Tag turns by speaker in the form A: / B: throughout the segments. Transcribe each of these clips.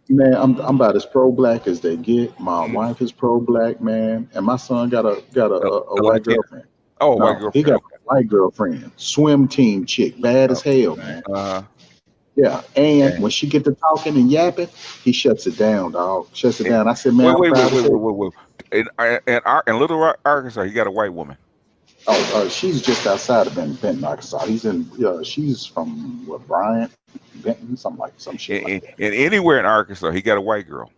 A: Man, I'm about as pro black as they get. My wife is pro black, man, and my son got a
B: A
A: white
B: Latina.
A: girlfriend.
B: Oh, white
A: No, he
B: girlfriend.
A: got
B: Okay.
A: a white girlfriend, swim team chick, bad as
B: Oh,
A: hell, man.
B: uh,
A: Yeah, and
B: okay.
A: when she get to talking and yapping, he shuts it down, dog. Shuts it
B: Eh,
A: down. I said, man,
B: Wait,
A: I'm
B: wait, wait,
A: proud
B: wait,
A: as hell.
B: wait, wait, wait. In Little Arkansas, you got a white woman.
A: Oh, she's just outside of Benton, Arkansas. He's in. She's from what, Bryant, Benton, some shit like that.
B: In anywhere in Arkansas, he got a white girl.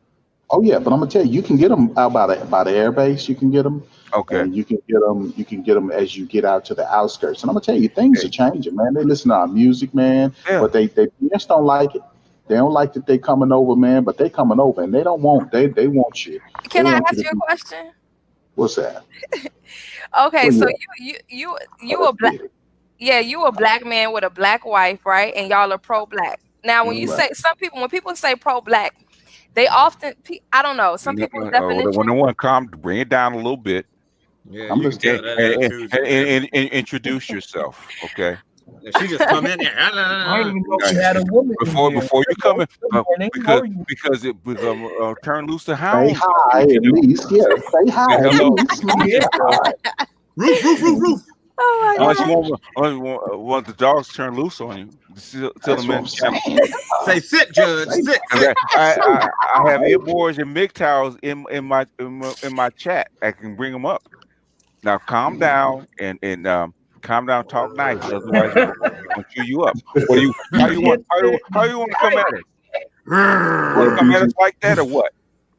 A: Oh yeah, but I'm gonna tell you, you can get them out by the air base. You can get them,
B: Okay.
A: and you can get them. You can get them as you get out to the outskirts. And I'm gonna tell you, things are
B: Hey,
A: changing, man. They listen to our music, man,
B: yeah.
A: but they just don't like it. They don't like that they coming over, man. But they coming over, and they don't want they want you. They
C: Can I
A: want you
C: ask
A: to
C: you a
A: be.
C: question?
A: What's that?
C: Okay,
A: Where
C: so
A: you at? Oh,
C: you a
A: let's
C: black,
A: get it.
C: yeah, you a black man with a black wife, right? And y'all are pro black. Now, when you
B: Mm-hmm.
A: Right.
C: say some people, when people say pro black, they often, I don't know, some
B: No,
C: people's
B: when
C: definition.
B: the one come, bring it down a little bit
D: Yeah,
A: I'm
D: you can
A: listening.
D: tell that attitude you have.
B: and introduce yourself. Okay.
D: If she just come in there,
E: I didn't even know
B: Uh,
E: we had a woman in here.
B: before you come in,
E: Good morning. How are you?
B: because it become turn loose the
A: Say
B: hounds on you
A: hi
B: if you
A: at
B: don't.
A: least. Yeah, say
B: Say
A: hi at
B: hello.
A: least.
E: Yeah.
A: Say hi.
D: roof, roof, roof, roof.
C: Oh my
B: Unless you
C: god.
B: want the dogs to turn loose on you. Tell
A: That's
B: them
A: what
B: in
A: I'm
B: channel.
A: saying.
D: Say sit, Judge,
A: Say,
D: sit,
B: Cause
D: sit.
A: say
B: I have
A: hi.
B: earboards and MGTOWs in my chat. I can bring them up. Now calm down and calm down. Talk nice. Otherwise, I'm gonna chew you up. What do you? How you want to come at us? You want to
A: What
B: come at us
A: BG?
B: like that or what?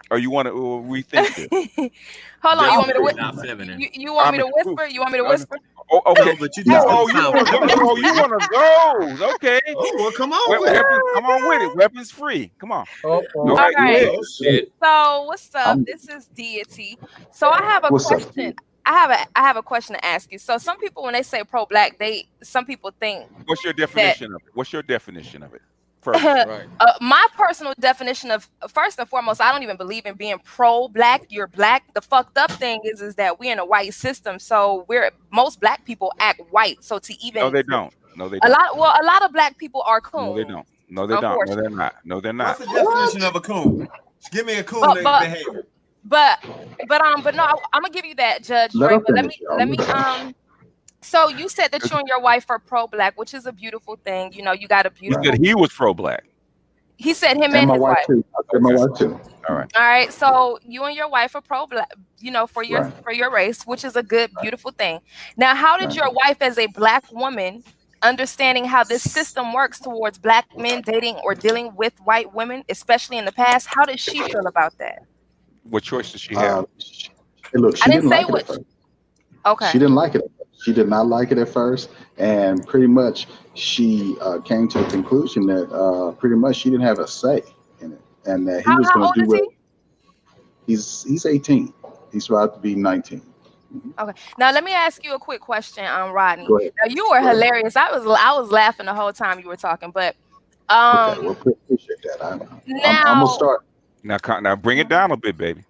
B: Or you want to rethink this?
C: Hold on, you
D: Just
C: want me to
D: say not feminine.
C: you want
B: I
C: me
B: mean,
C: to whisper? You want me to
B: uh,
C: whisper?
B: oh, okay.
D: No, but you
C: Hey,
D: just don't
B: Oh, you
D: sound
B: want to go?
D: feminine
B: Oh,
D: when
B: you
D: you.
B: want to go? Okay.
D: Oh well, come on with it.
B: Weapons,
C: oh
B: come on with it.
C: god.
B: Weapons free. Come on.
E: Uh-oh.
C: All
B: Okay, go
C: right.
B: ahead.
D: Oh shit.
C: So what's up?
A: I'm,
C: This is Deity. So I have a
A: what's up,
C: question.
A: kid?
C: I have a question to ask you. So some people when they say pro black, some people think
B: What's your
C: that
B: definition of it? What's your definition of it first?
D: Right.
C: my personal definition of first and foremost, I don't even believe in being pro black. You're black. The fucked up thing is that we're in a white system. So we're most black people act white. So to
B: No,
C: even
B: they don't. No, they
C: a
B: don't.
C: lot of black people are
B: No, they
C: coons,
B: don't. No, they don't. No, they're
C: unfortunately.
B: not. No, they're
D: What's
B: not.
D: the definition
A: What?
D: of a coon? Give me a coon
C: But but
D: behavior.
C: but but no, I'm gonna give you that, Judge
A: Let
C: Dre.
A: her
C: But
A: finish, y'all.
C: let me So you said that you and your wife are pro black, which is a beautiful thing. You know, you got a
B: He said
C: beautiful.
B: he was pro black.
C: He said him
A: And
C: and
A: my
C: his
A: wife
C: wife.
A: too. I said my
B: Okay.
A: wife too.
B: All right.
C: All right. So you and your wife are pro black,
A: Right,
C: for your race, which is a good, beautiful thing. Now, how did
A: right.
C: your wife, as a black woman, understanding how this system works towards black men dating or dealing with white women, especially in the past, how did she feel about that?
B: What choice does she have?
A: Uh, hey, look,
C: I
A: she
C: didn't
A: didn't
C: say
A: like it at
C: which.
A: first. She
C: Okay.
A: didn't like it. She did not like it at first, and pretty much she came to the conclusion that pretty much she didn't have a say in it, and that he was
C: How
A: going to
C: old
A: do
C: is he?
A: what he's 18. He's about to be 19. Mhm.
C: Okay. Now let me ask you a quick question, Rodney.
A: Go ahead.
C: Now you were
A: Go ahead.
C: hilarious. I was laughing the whole time you were talking, but
A: Okay,
C: um
A: well, appreciate that. I'm gonna
C: now
A: start.
B: Now bring it down a bit, baby.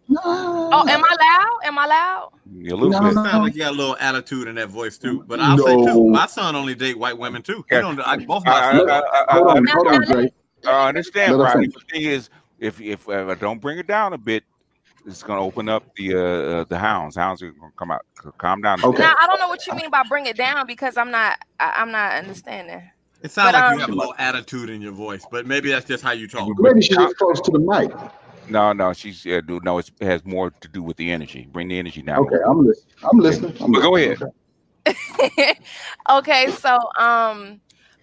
C: oh,
A: No,
C: am I loud? Am I loud?
B: A little
A: no,
D: It
B: bit.
D: sounds
A: no,
D: like you got a little attitude in that voice too. But I'll say too,
A: no.
D: my son only date white women too. He
B: Yeah.
D: don't. Both my
B: I,
D: sons
A: Let,
D: don't date white
A: hold
D: women.
A: on,
C: Now
A: hold
C: now
A: on, Dre.
C: let me say
B: understand,
A: Let her
B: Rodney.
A: finish.
B: But the thing is, if I don't bring it down a bit, it's gonna open up the hounds. Hounds are gonna come out. Calm down a bit.
A: Okay.
C: now I don't know what you mean by bring it down because I'm not understanding.
D: It sounds
C: But
D: like you
A: She
D: have a
A: might.
D: little attitude in your voice, but maybe that's just how you talk.
B: But
A: Maybe she's just close to the mic.
B: no, she's no. It has more to do with the energy. Bring the energy down a
A: Okay,
B: little bit.
A: I'm listening. I'm
B: Okay,
A: listening. I'm
B: but go
A: listening.
B: ahead.
A: Okay.
C: okay, so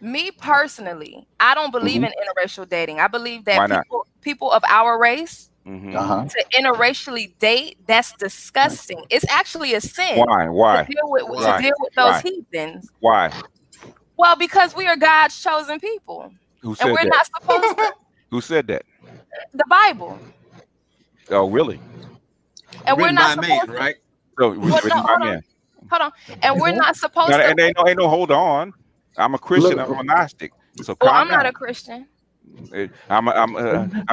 C: me personally, I don't believe
A: Hmm.
C: in interracial dating. I believe that
B: Why not?
C: people of our race
B: Hmm.
A: Uh huh.
C: to interracially date, that's
A: Right.
C: disgusting. It's actually a sin
B: Why?
C: to
B: Why?
D: Why?
C: deal with those
B: Why?
C: heathens.
B: Why?
C: Well, because we are God's chosen people.
B: Who
C: And
B: said
C: we're
B: that?
C: not supposed to
B: Who said that?
C: the Bible.
B: Oh, really?
C: And we're
D: Written
C: not
D: by a man,
C: supposed to
D: right?
B: So
C: well no,
B: written by men.
C: hold on. And we're not
B: No,
C: supposed to
B: and ain't no hold on. I'm a Christian.
A: Look,
B: I'm a Gnostic. So
C: well,
B: calm
C: I'm not
B: down.
C: a Christian.
B: I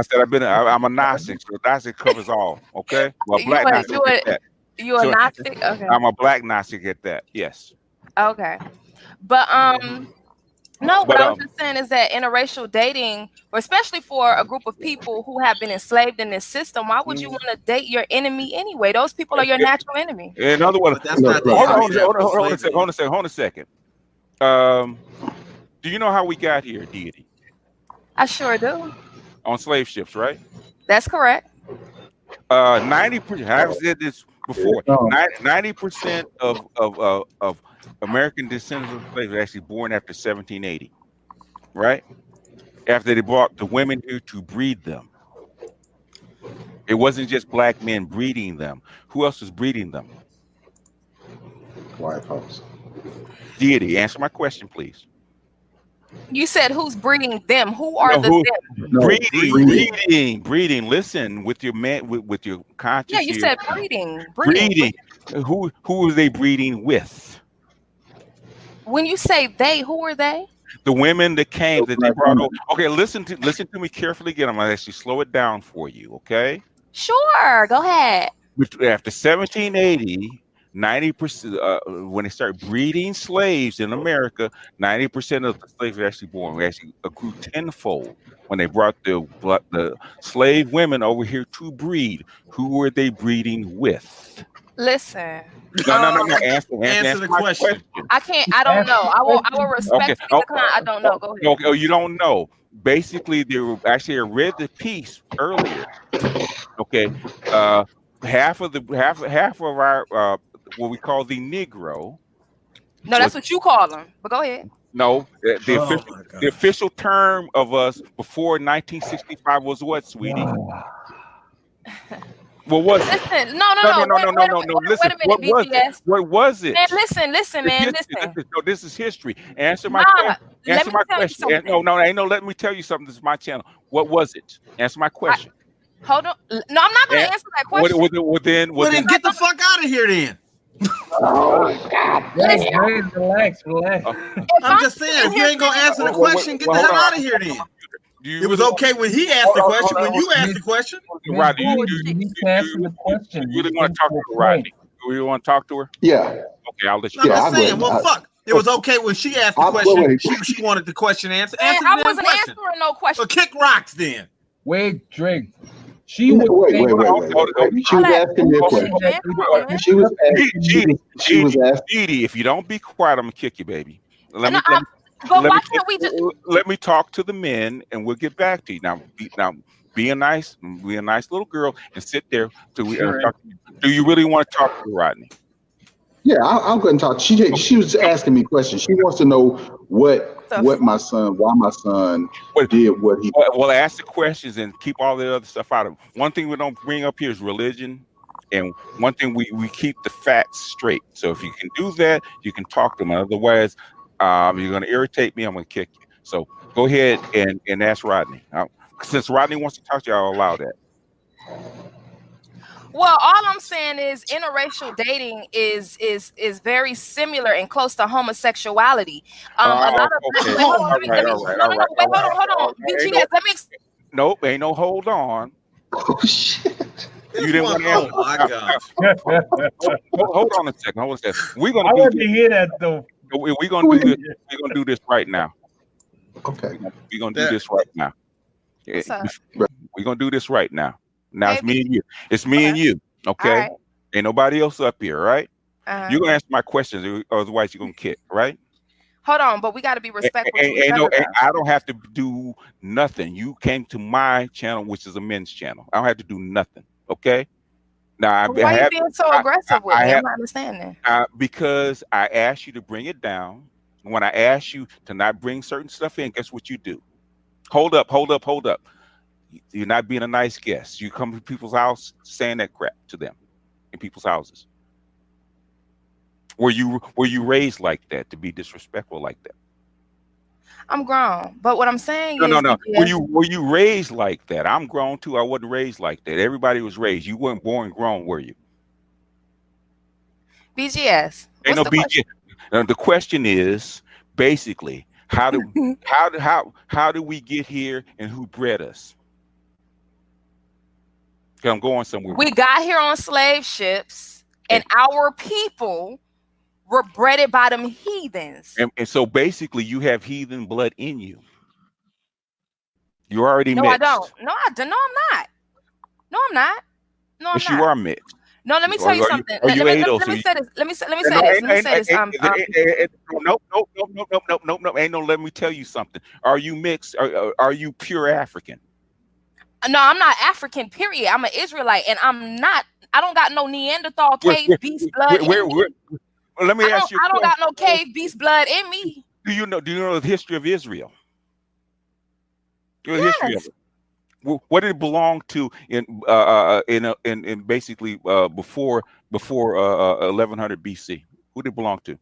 B: said I'm a Gnostic. So Gnostic covers all. Okay. Well,
C: You
B: black
C: a
B: Gnostic at that.
C: you a
B: So
C: Gnostic? Okay.
B: I'm a black Gnostic at that. Yes.
C: Okay. But No, what
B: But
C: I was just saying is that interracial dating, or especially for a group of people who have been enslaved in this system, why would you want to date your enemy anyway? Those people are your natural enemy.
B: in other words,
D: But that's not the
B: hold on,
D: enemy that was
B: hold on a
D: slavery.
B: second, hold on a second. Do you know how we got here, Deity?
C: I sure do.
B: On slave ships, right?
C: That's correct.
B: 90%. I've said this before. 90% of American descendants of slaves are actually born after 1780, right? After they brought the women here to breed them. It wasn't just black men breeding them. Who else was breeding them?
A: White folks.
B: Deity, answer my question, please.
C: You said who's breeding them? Who are
B: No,
C: the them?
A: No,
B: breeding. Listen, with your man, with your conscious.
C: Yeah, you
B: ear.
C: said breeding.
B: Breeding. Who are they breeding with?
C: When you say they, who are they?
B: The women that came that they brought over. Okay, listen to me carefully again. I'm gonna actually slow it down for you. Okay.
C: Sure, go ahead.
B: After 1780, 90%, when they start breeding slaves in America, 90% of the slaves were actually born. We actually grew tenfold when they brought the slave women over here to breed. Who were they breeding with?
C: Listen.
B: No. Answer
D: the question.
C: I can't. I don't know. I will respectfully decline. I don't know. Go ahead.
B: Okay. Oh, you don't know. Basically, they were actually. I read the piece earlier. Okay. Half of our what we call the Negro.
C: No, that's what you call them. But go ahead.
B: No, the official term of us before 1965 was what, sweetie? What was it?
C: Listen, no.
B: Listen,
C: wait a minute, BTS.
B: What was it?
C: Man, listen, man.
B: No, this is history. Answer my question. Answer my question. No, let me tell you something. This is my channel. What was it? Answer my question.
C: Hold on. No, I'm not going to answer that question.
D: Well, then get the fuck out of here then.
E: Oh, God. Relax.
D: I'm just saying, if you ain't gonna answer the question, get the hell out of here then. It was okay when he asked the question. When you asked the question,
B: Rodney,
E: you need to answer the question.
B: You really want to talk to her, Rodney? You really want to talk to her?
A: Yeah.
B: Okay, I'll let you.
D: I'm just saying. Well, fuck. It was okay when she asked the question. She wanted the question answered.
C: Man, I wasn't answering no question.
D: So kick rocks then.
E: Wait, Drake. She was
A: wait. She was asking me a question. She was asking.
B: Edie, if you don't be quiet, I'm gonna kick you, baby. Let me talk to the men, and we'll get back to you. Now, be a nice little girl, and sit there till we talk to you. Do you really want to talk to Rodney?
A: Yeah, I'll go and talk. She was asking me questions. She wants to know why my son did what he.
B: Well, ask the questions and keep all the other stuff out of it. One thing we don't bring up here is religion, and one thing we keep the facts straight. So if you can do that, you can talk to them. Otherwise, you're going to irritate me. I'm going to kick you. So go ahead and ask Rodney. Since Rodney wants to talk to you, I'll allow that.
C: Well, all I'm saying is interracial dating is very similar and close to homosexuality. A lot of hold on. BTS, let me.
B: Nope, ain't no hold on.
A: Oh shit!
B: You didn't want to answer.
D: Oh my gosh!
B: Hold on a second. We're gonna.
E: I want to hear that though.
B: We're gonna do this. We're gonna do this right now.
A: Okay.
B: We're gonna do this right now. We're gonna do this right now. Now it's me and you. It's me and you. Okay. Right. Ain't nobody else up here, right? You're gonna answer my questions, otherwise you're gonna kick, right?
C: Hold on, but we got to be respectful.
B: I don't have to do nothing. You came to my channel, which is a men's channel. I don't have to do nothing. Okay. Now,
C: why are you being so aggressive with me? I'm not understanding.
B: Because I asked you to bring it down. When I asked you to not bring certain stuff in, guess what you do? Hold up. You're not being a nice guest. You come to people's house saying that crap to them in people's houses. Were you raised like that, to be disrespectful like that?
C: I'm grown, but what I'm saying
B: is no. Were you raised like that? I'm grown too. I wasn't raised like that. Everybody was raised. You weren't born grown, were you?
C: BGS.
B: Ain't no BGS. The question is basically how do we get here and who bred us? I'm going somewhere.
C: We got here on slave ships, and our people were bred by them heathens.
B: And so basically, you have heathen blood in you. You're already
C: No,
B: mixed.
C: I don't. No, I don't. No, I'm not. No, I'm not. No, I'm
B: Yes,
C: not.
B: you are mixed.
C: No, let me tell you something.
B: Are you
C: let
B: Ado?
C: me say this. Let me say this.
B: Nope. Ain't no. Let me tell you something. Are you mixed? Are you pure African?
C: No, I'm not African. Period. I'm an Israelite, and I'm not. I don't got no Neanderthal cave beast blood.
B: Let me ask you.
C: I don't got no cave beast blood in me.
B: Do you know the history of Israel? The
C: Yes.
B: history of it. What did it belong to in basically before 1100 BC? Who did it belong to?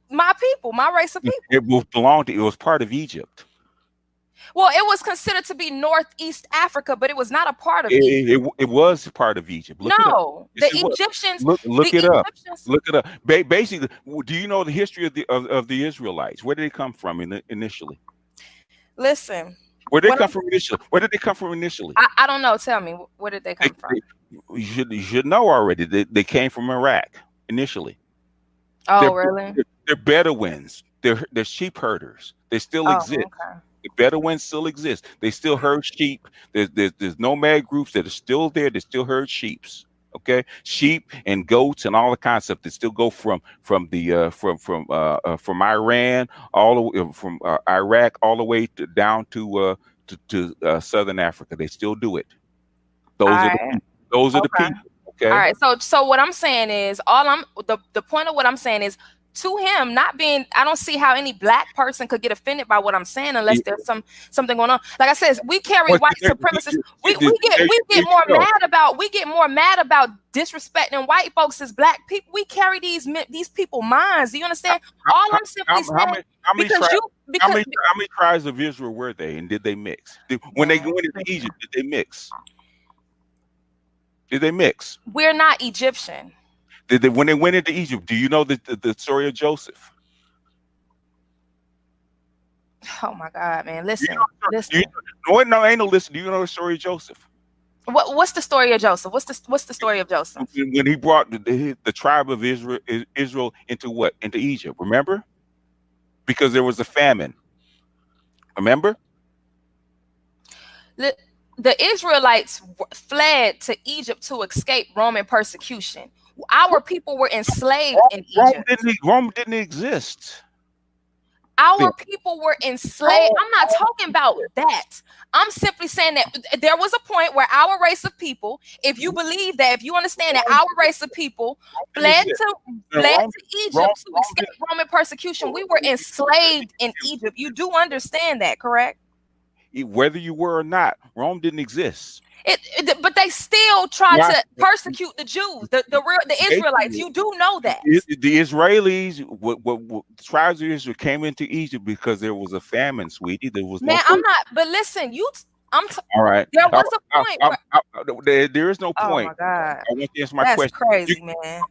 C: My people, my race of people.
B: It was part of Egypt.
C: Well, it was considered to be Northeast Africa, but it was not a part of Egypt.
B: It was part of Egypt. Look
C: no,
B: it up.
C: the Egyptians.
B: Look it up. Look it up. Basically, do you know the history of the Israelites? Where did they come from initially?
C: Listen.
B: Where did they come from initially? Where did they come from initially?
C: I don't know. Tell me, where did they come from?
B: You should know already. They came from Iraq initially.
C: Oh, really?
B: They're Bedouins. They're sheep herders. They still exist.
C: Okay.
B: The Bedouins still exist. They still herd sheep. There's nomad groups that are still there. They still herd sheep. Okay, sheep and goats and all the concepts that still go from Iran all the way from Iraq all the way down to Southern Africa. They still do it. Those are the people. Okay.
C: All right. So what I'm saying is the point of what I'm saying is, to him not being, I don't see how any black person could get offended by what I'm saying unless there's something going on. Like I said, we carry white supremacists. We get more mad about disrespecting white folks as black people. We carry these people minds. Do you understand? All I'm simply saying,
B: how many tribes of Israel were they, and did they mix? When they go into Egypt, did they mix? Did they mix?
C: We're not Egyptian.
B: When they went into Egypt, do you know the story of Joseph?
C: Oh my God, man! Listen.
B: No, ain't no listen. Do you know the story of Joseph?
C: What's the story of Joseph? What's the story of Joseph?
B: When he brought the tribe of Israel into what? Into Egypt. Remember? Because there was a famine. Remember?
C: The Israelites fled to Egypt to escape Roman persecution. Our people were enslaved in Egypt.
B: Rome didn't exist.
C: Our people were enslaved. I'm not talking about that. I'm simply saying that there was a point where our race of people, if you believe that, if you understand that our race of people fled to Egypt to escape Roman persecution, we were enslaved in Egypt. You do understand that, correct?
B: Whether you were or not, Rome didn't exist.
C: But they still tried to persecute the Jews, the Israelites. You do know that.
B: The Israelis, what tribes of Israel came into Egypt because there was a famine, sweetie. There was
C: I'm not. But listen,
B: all right.
C: There was a point.
B: There is no point.
C: Oh my God!
B: I want to answer my question.
C: That's crazy, man.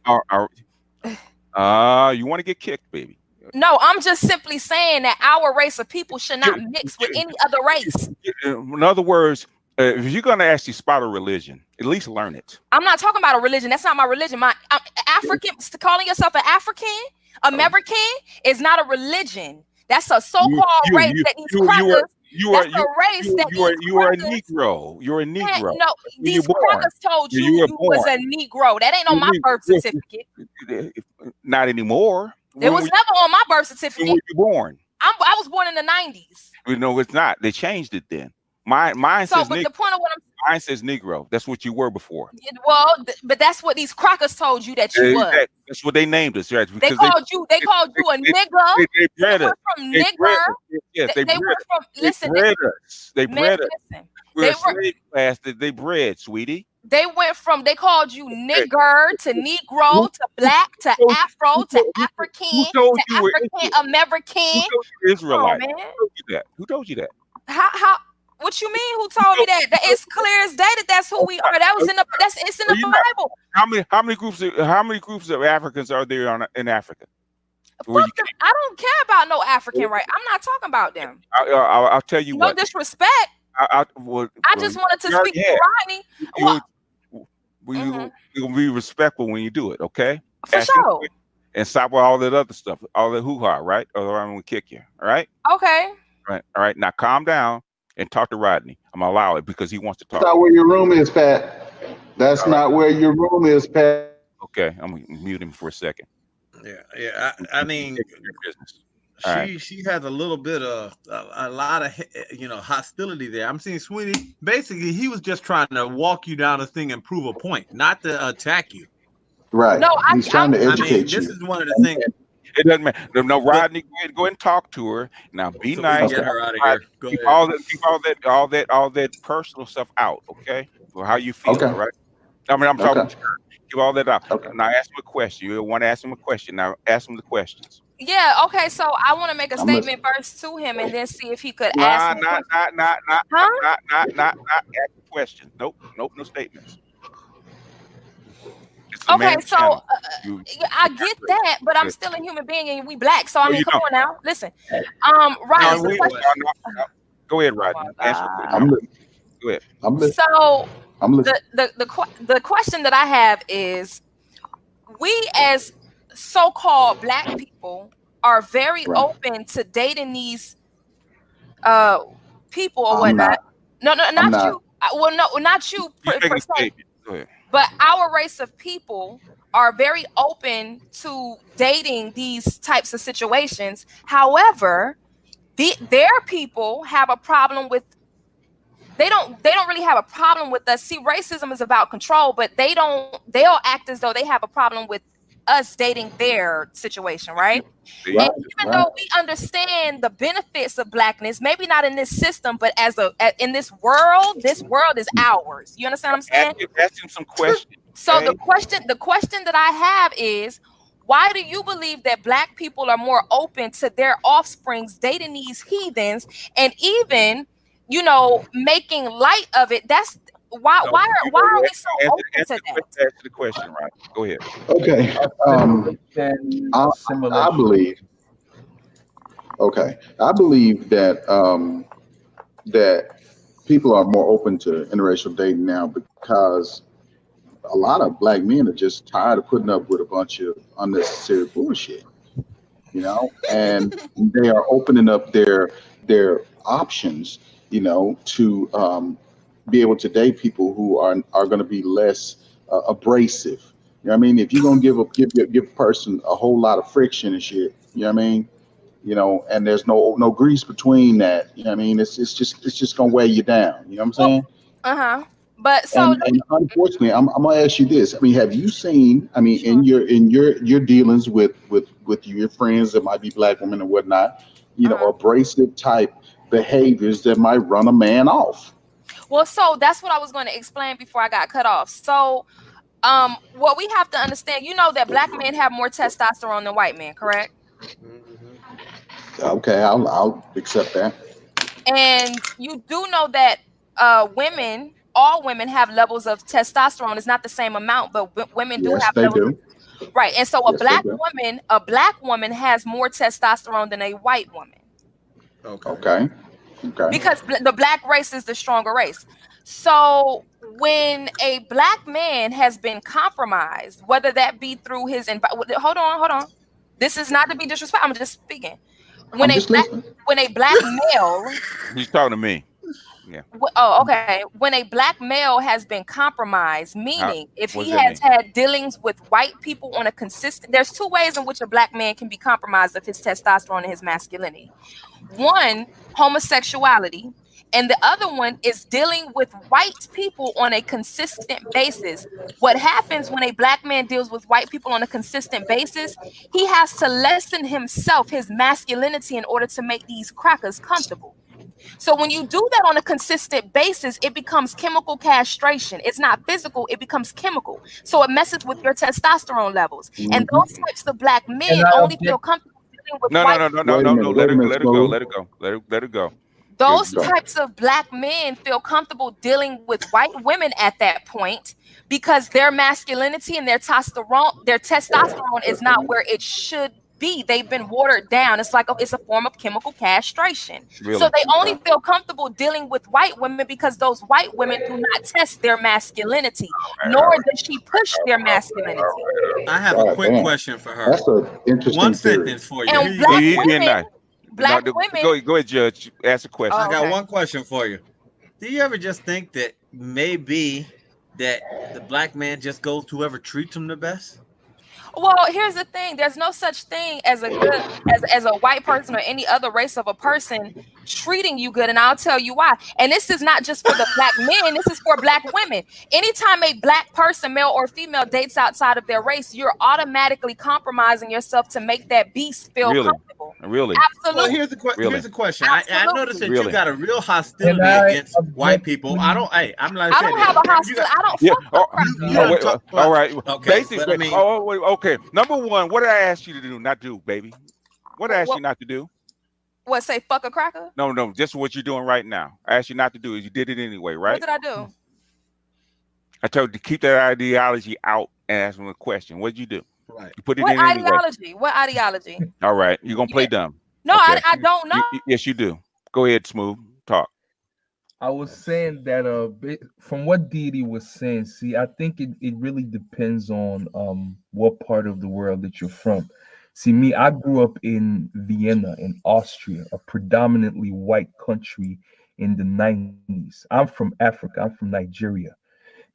B: You want to get kicked, baby?
C: No, I'm just simply saying that our race of people should not mix with any other race.
B: In other words, if you're going to actually spot a religion, at least learn it.
C: I'm not talking about a religion. That's not my religion. African, calling yourself an African American is not a religion. That's a so-called race that these crackers. You are
B: a Negro. You're a Negro.
C: No, these crackers told you was a Negro. That ain't on my birth certificate.
B: Not anymore.
C: It was never on my birth certificate.
B: When were you born?
C: I was born in the 90s.
B: No, it's not. They changed it then. Mine says Negro.
C: The point of what
B: mine says Negro. That's what you were before.
C: Well, but that's what these crackers told you that you was.
B: That's what they named us, right?
C: They called you a nigger.
B: They bred us.
C: From nigger.
B: Yes, they bred us.
C: Listen,
B: they bred us. They bred us. We're
C: a
B: slave class that they bred, sweetie.
C: They called you nigger to Negro to black to Afro to African to African American.
B: Israelite. Who told you that?
C: How? What you mean? Who told me that? It's clear as day that that's who we are. That was it's in the Bible.
B: How many groups of Africans are there in Africa?
C: I don't care about no African, right? I'm not talking about them.
B: I'll tell you what.
C: No disrespect. I just wanted to speak to Rodney.
B: We're gonna be respectful when you do it, okay?
C: For sure.
B: And stop with all that other stuff, all that hoo-ha, right? Or I'm gonna kick you. All right?
C: Okay.
B: Right. All right. Now calm down and talk to Rodney. I'm gonna allow it because he wants to talk.
A: That's not where your room is, Pat. That's not where your room is, Pat.
B: Okay, I'm gonna mute him for a second.
D: Yeah. I mean, she has a little bit of a lot of hostility there. I'm seeing Sweeney. Basically, he was just trying to walk you down a thing and prove a point, not to attack you.
A: Right. No, he's trying to educate you.
D: This is one of the things.
B: It doesn't matter. No, Rodney, go ahead and talk to her. Now, be nice.
D: Get her out of here. Go
B: keep
D: ahead.
B: all that personal stuff out. Okay, for how you feel. Right. I mean, I'm talking to her. Keep all that out. Okay. Now, ask him a question. You want to ask him a question. Now, ask him the questions.
C: Yeah. Okay. So I want to make a statement first to him, and then see if he could ask.
B: Not ask the question. Nope. No statements.
C: Okay, so I get that, but I'm still a human being, and we black. So I mean, come on now, listen. Right.
B: Go ahead, Rodney. Answer the question. Go ahead.
A: I'm listening.
C: So
A: I'm listening.
C: The question that I have is, we as so-called black people are very open to dating these people or whatnot. No, not you. Well, no, not you. Per se.
B: Go ahead.
C: But our race of people are very open to dating these types of situations. However, their people have a problem with. They don't really have a problem with us. See, racism is about control, but they'll act as though they have a problem with us dating their situation, right? And even though we understand the benefits of blackness, maybe not in this system, but in this world is ours. You understand what I'm saying?
B: Ask him some questions.
C: So the question that I have is, why do you believe that black people are more open to their offsprings dating these heathens and even, making light of it? That's why are we so open to that?
B: Answer the question, right? Go ahead.
A: Okay. I believe. Okay, I believe that that people are more open to interracial dating now because a lot of black men are just tired of putting up with a bunch of unnecessary bullshit, and they are opening up their options, to be able to date people who are going to be less abrasive. You know what I mean? If you're gonna give a person a whole lot of friction and shit, you know what I mean? And there's no grease between that. You know what I mean? It's just gonna weigh you down. You know what I'm saying?
C: But so
A: and unfortunately, I'm gonna ask you this. I mean, have you seen? I mean, in your dealings with your friends that might be black women and whatnot, abrasive type behaviors that might run a man off.
C: Well, so that's what I was going to explain before I got cut off. So, what we have to understand, that black men have more testosterone than white men, correct?
A: Okay, I'll accept that.
C: And you do know that all women have levels of testosterone. It's not the same amount, but women do have levels. Right. And so a black woman has more testosterone than a white woman.
A: Okay.
C: Because the black race is the stronger race. So when a black man has been compromised, whether that be through his hold on. This is not to be disrespectful. I'm just speaking. When a black male,
B: he's talking to me. Yeah.
C: Oh, okay. When a black male has been compromised, meaning if he has had dealings with white people on a consistent, there's two ways in which a black man can be compromised of his testosterone and his masculinity. One, homosexuality, and the other one is dealing with white people on a consistent basis. What happens when a black man deals with white people on a consistent basis, he has to lessen himself, his masculinity, in order to make these crackers comfortable. So when you do that on a consistent basis, it becomes chemical castration. It's not physical, it becomes chemical. So it messes with your testosterone levels. Mm-hmm. And those types of black men only feel comfortable dealing with white people.
B: No. Let it go.
C: Those types of black men feel comfortable dealing with white women at that point because their masculinity and their testosterone is not where it should be. They've been watered down. It's like it's a form of chemical castration.
B: Really?
C: So they only feel comfortable dealing with white women because those white women do not test their masculinity, nor does she push their masculinity.
D: I have a quick question for her.
A: That's an interesting
D: One
A: theory.
D: sentence for you.
C: And black women.
B: Go ahead, Judge. Ask a question.
C: Oh,
D: I got
C: okay.
D: one question for you. Do you ever just think that maybe that the black man just goes to whoever treats him the best?
C: Well, here's the thing. There's no such thing as a good as a white person or any other race of a person treating you good, and I'll tell you why. And this is not just for the black men, this is for black women. Anytime a black person, male or female, dates outside of their race, you're automatically compromising yourself to make that beast feel comfortable.
B: Really?
C: Absolutely.
D: Well, here's the question. I noticed that
B: Really?
D: you got a real hostility against white people. I'm not
C: I don't have a hostility. I don't fuck with
B: All right.
D: Okay,
B: Basically,
D: I mean,
B: okay. Number one, what did I ask you to do? Not do, baby. What did I ask you not to do?
C: What, say fuck a cracker?
B: No, just what you're doing right now. I asked you not to do it. You did it anyway, right?
C: What did I do?
B: I told you to keep that ideology out and ask them a question. What did you do?
D: Right.
B: You put it
C: What
B: in anyway.
C: ideology? What ideology?
B: All right. You're going to play dumb.
C: No,
B: Okay.
C: I don't know.
B: Yes, you do. Go ahead, Smooth. Talk.
E: I was saying that from what Didi was saying, see, I think it really depends on what part of the world that you're from. See, me, I grew up in Vienna, in Austria, a predominantly white country in the 90s. I'm from Africa. I'm from Nigeria.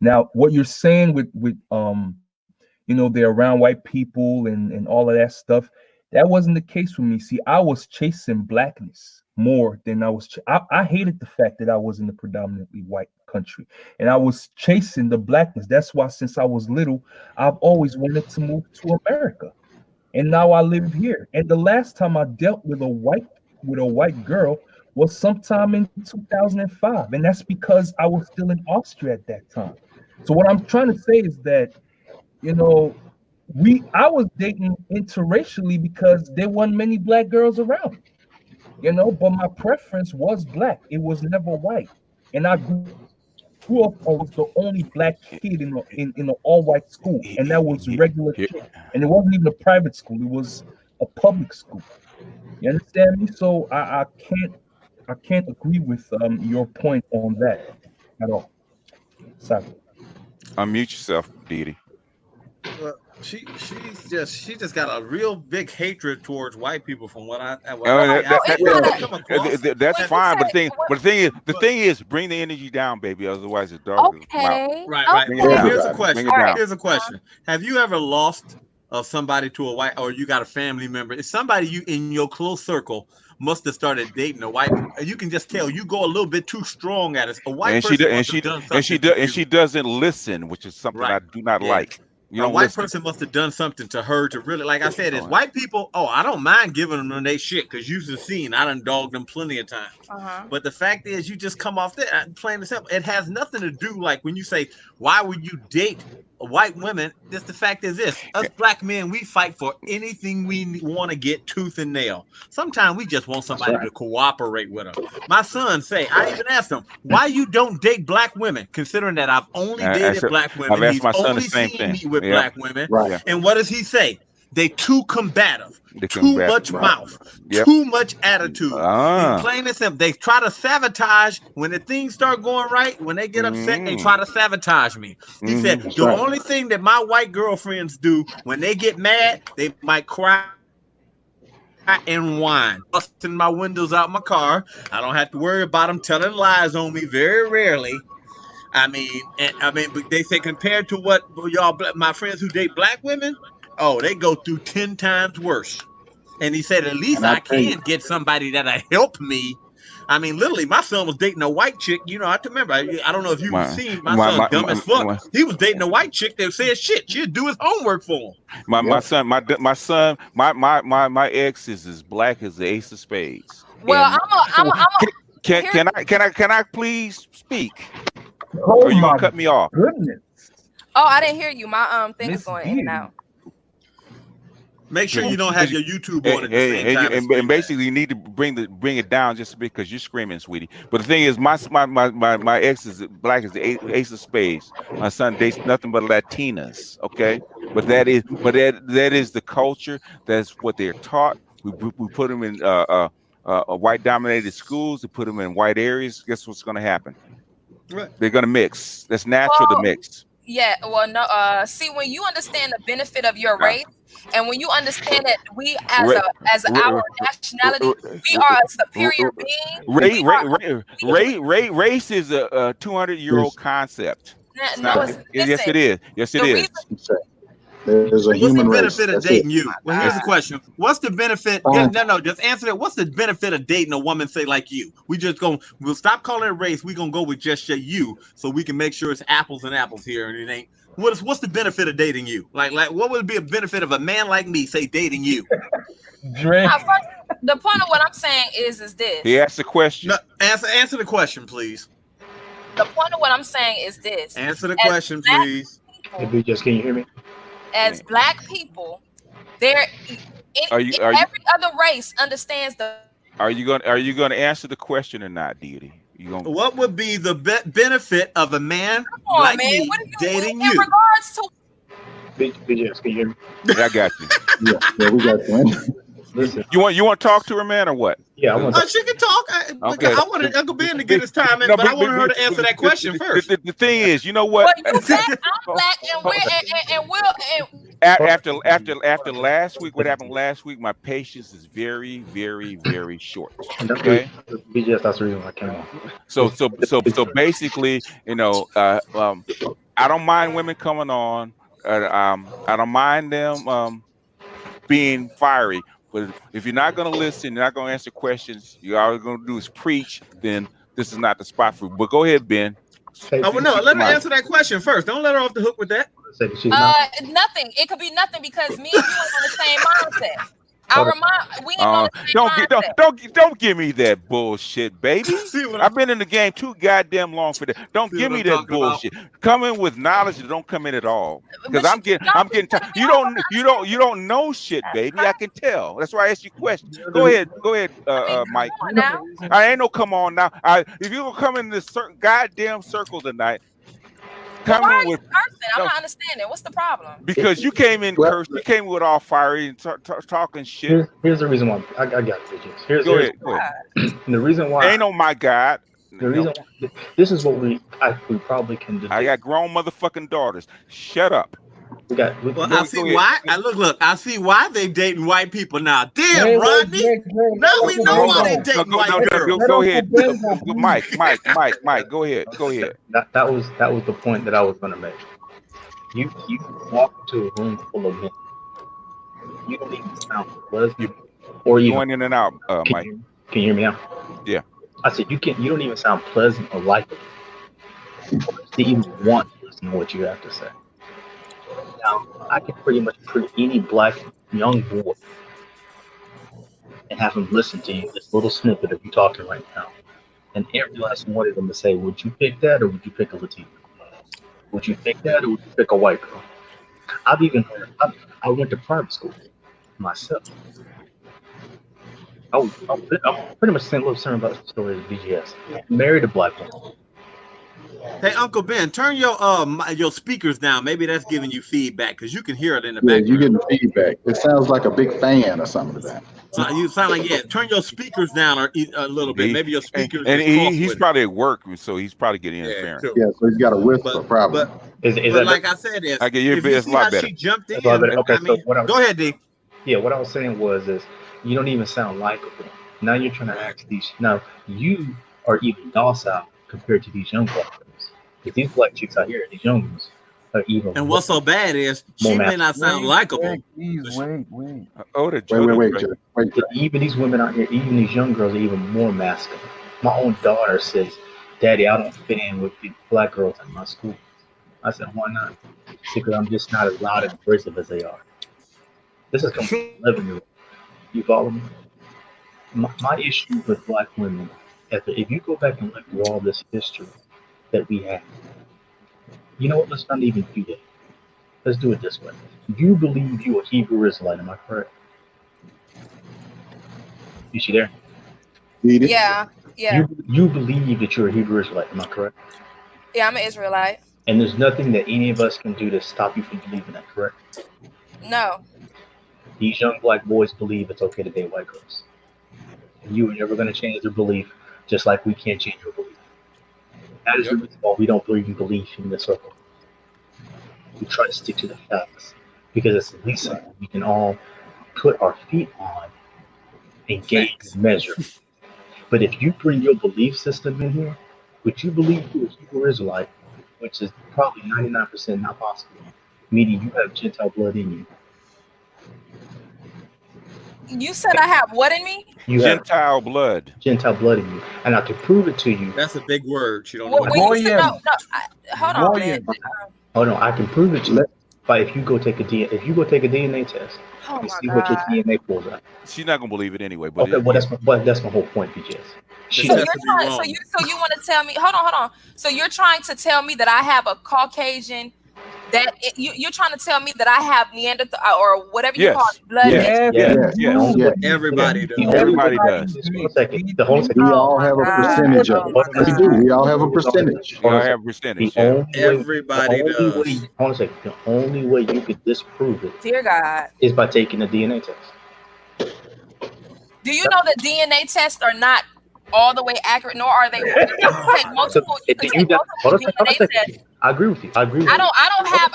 E: Now, what you're saying with they're around white people and all of that stuff, that wasn't the case for me. See, I was chasing blackness more than I was. I hated the fact that I was in a predominantly white country, and I was chasing the blackness. That's why, since I was little, I've always wanted to move to America, and now I live here. And the last time I dealt with a white girl was sometime in 2005, and that's because I was still in Austria at that time. So what I'm trying to say is that, I was dating interracially because there weren't many black girls around. But my preference was black. It was never white. And I grew up, I was the only black kid in an all-white school, and that was regular shit. And it wasn't even a private school, it was a public school. You understand me? So I can't agree with your point on that at all. Sorry.
B: Unmute yourself, Didi.
D: Well, she just got a real big hatred towards white people from what
B: that's fine. But the thing is, bring the energy down, baby. Otherwise, it's dark.
C: Okay.
D: Right.
C: Okay.
D: Here's a question. Have you ever lost somebody to a white, or you got a family member? It's somebody you in your close circle must have started dating a white. You can just tell you go a little bit too strong at it. A white person
B: and she doesn't listen, which is something I do not like.
D: A white person must have done something to her to really, like I said, is white people. Oh, I don't mind giving them their shit because you've seen I done dogged them plenty of times. But the fact is, you just come off that plain and simple. It has nothing to do like when you say, why would you date white women? Just the fact is this: us black men, we fight for anything we want to get tooth and nail. Sometimes we just want somebody to cooperate with us. My son I even asked him, why you don't date black women, considering that I've only dated black women.
B: I've asked my son the same thing.
D: Me with black women. Right. And what does he say? They too combative, too much mouth, too much attitude. Plain and simple. They try to sabotage when the things start going right. When they get upset, they try to sabotage me. He said the only thing that my white girlfriends do when they get mad, they might cry and whine, busting my windows out my car. I don't have to worry about them telling lies on me very rarely. But they say compared to what y'all, my friends who date black women, oh, they go through 10 times worse. And he said, at least I can get somebody that'll help me. I mean, literally, my son was dating a white chick. I have to remember. I don't know if you've seen my son, dumb as fuck. He was dating a white chick that said shit. She'd do his homework for him.
B: My ex is as black as the ace of spades.
C: Well,
B: can I please speak?
E: Oh,
B: or you gonna cut me off?
E: Goodness.
C: Oh, I didn't hear you. My thing is going in and out.
D: Make sure you don't have your YouTube on at the same time.
B: And basically, you need to bring it down just because you're screaming, sweetie. But the thing is, my ex is black as the ace of spades. My son dates nothing but Latinas. Okay, But that is the culture. That's what they're taught. We put them in white dominated schools. We put them in white areas. Guess what's going to happen?
D: Right.
B: They're going to mix. That's natural to mix.
C: Yeah, well, no. See, when you understand the benefit of your race, and when you understand that we, as our nationality, we are a superior being.
B: Race is a 200-year-old concept. Yes, it is. Yes, it is.
A: There's a human race.
D: What's the benefit of dating you? Well, here's the question. What's the benefit? No, just answer that. What's the benefit of dating a woman, say, like you? We'll stop calling it race. We're going to go with just you, so we can make sure it's apples and apples here, and it ain't. What's the benefit of dating you? Like what would be a benefit of a man like me, say, dating you?
C: First, the point of what I'm saying is this.
B: He asked the question.
D: No, answer the question, please.
C: The point of what I'm saying is this.
D: Answer the question, please.
F: Can you hear me?
C: As Black people, every other race understands the.
B: Are you going to answer the question or not, Deity?
D: What would be the benefit of a man like me dating you?
C: In regards to.
F: BJS, can you hear me?
B: Yeah, I got you.
A: Yeah, we got you.
F: Listen.
B: You want to talk to her, man, or what?
F: Yeah, I want.
D: She can talk. I wanted Uncle Ben to get his time in, but I wanted her to answer that question first.
B: The thing is, you know what?
C: But you Black, I'm Black, and we'll.
B: After last week, what happened last week? My patience is very, very, very short. Okay.
F: BJS, that's the reason why I came on.
B: So basically, I don't mind women coming on. I don't mind them being fiery. But if you're not going to listen, you're not going to answer questions, you're all going to do is preach, then this is not the spot for you. But go ahead, Ben.
D: No, let her answer that question first. Don't let her off the hook with that.
C: Nothing. It could be nothing because me and you are on the same mindset.
B: Don't give me that bullshit, baby. I've been in the game too goddamn long for that. Don't give me that bullshit. Come in with knowledge, or don't come in at all. Because I'm getting tired. You don't know shit, baby. I can tell. That's why I asked you questions. Go ahead, Mike. I ain't no come on now. If you gonna come in this goddamn circle tonight.
C: Why are you cursing? I'm not understanding. What's the problem?
B: Because you came in cursed. You came with all fiery and talking shit.
F: Here's the reason why. I got it.
B: Go ahead.
F: The reason why.
B: Ain't no my God.
F: The reason why, this is what we probably can do.
B: I got grown motherfucking daughters. Shut up.
D: I see why. I see why they dating white people now. Damn, Rodney. Now we know why they dating white girls.
B: Go ahead, Mike. Go ahead.
F: That was the point that I was going to make. You walk into a room full of men. You don't even sound pleasant, or even
B: going in and out. Mike,
F: can you hear me now?
B: Yeah.
F: I said you don't even sound pleasant or likable. To even want to listen to what you have to say. Now, I can pretty much put any Black young boy and have him listen to you, this little snippet of you talking right now. And every last one of them to say, would you pick that or would you pick a Latino? Would you pick that or would you pick a white girl? I've even heard, I went to private school myself. I'm pretty much saying a little something about the story of BGS. Married a Black woman.
D: Hey, Uncle Ben, turn your speakers down. Maybe that's giving you feedback because you can hear it in the background.
A: You're getting feedback. It sounds like a big fan or something like that.
D: You sound like turn your speakers down a little bit. Maybe your speakers.
B: And he's probably at work, so he's probably getting interference.
A: Yeah, so he's got a whisper problem.
F: But
D: like I said,
B: I get your bit. It's a lot better.
D: She jumped in.
F: Okay,
D: go ahead, D.
F: Yeah, what I was saying was you don't even sound likable. Now you're trying to ask these. Now you are even docile compared to these young Black girls. If these Black chicks out here, these young ones, are even.
D: And what's so bad is she may not sound likable.
F: Wait.
A: Wait.
F: Even these women out here, even these young girls, are even more masculine. My own daughter says, "Daddy, I don't fit in with the Black girls at my school." I said, "Why not?" Because I'm just not as loud and aggressive as they are. This is coming from 11-year-old. You follow me? My issue with Black women, if you go back and look through all this history that we have, you know what? Let's not even do that. Let's do it this way. You believe you're a Hebrew Israelite, am I correct? Is she there?
C: Yeah.
F: You believe that you're a Hebrew Israelite, am I correct?
C: Yeah, I'm an Israelite.
F: And there's nothing that any of us can do to stop you from believing that, correct?
C: No.
F: These young black boys believe it's okay to date white girls. And you are never going to change their belief, just like we can't change your belief. That is the reason why we don't believe in belief in the circle. We try to stick to the facts because it's the least something we can all put our feet on and gauge and measure. But if you bring your belief system in here, which you believe you're a Hebrew Israelite, which is probably 99% not possible, meaning you have Gentile blood in you.
C: You said I have what in me?
F: You
B: Gentile blood.
F: Gentile blood in you. And now to prove it to you.
D: That's a big word. You don't know
C: Well,
D: what
C: when you said, hold on, man.
F: Hold on, I can prove it to you. But if you go take a DNA test and see what your DNA pulls out.
B: She's not gonna believe it anyway. But
F: okay, that's my whole point, BJS.
C: So you want to tell me? Hold on. So you're trying to tell me that I have a Caucasian? You're trying to tell me that I have Neanderthal or whatever you call it, blood?
B: Everybody does.
A: Everybody does.
F: We
A: all have a percentage of it. We do. We all have a percentage.
B: We all have a percentage.
D: Everybody does.
F: The only way you could disprove it,
C: dear God,
F: is by taking a DNA test.
C: Do you know that DNA tests are not all the way accurate, nor are they. You can take multiple DNA tests.
F: I agree with you. I don't
C: have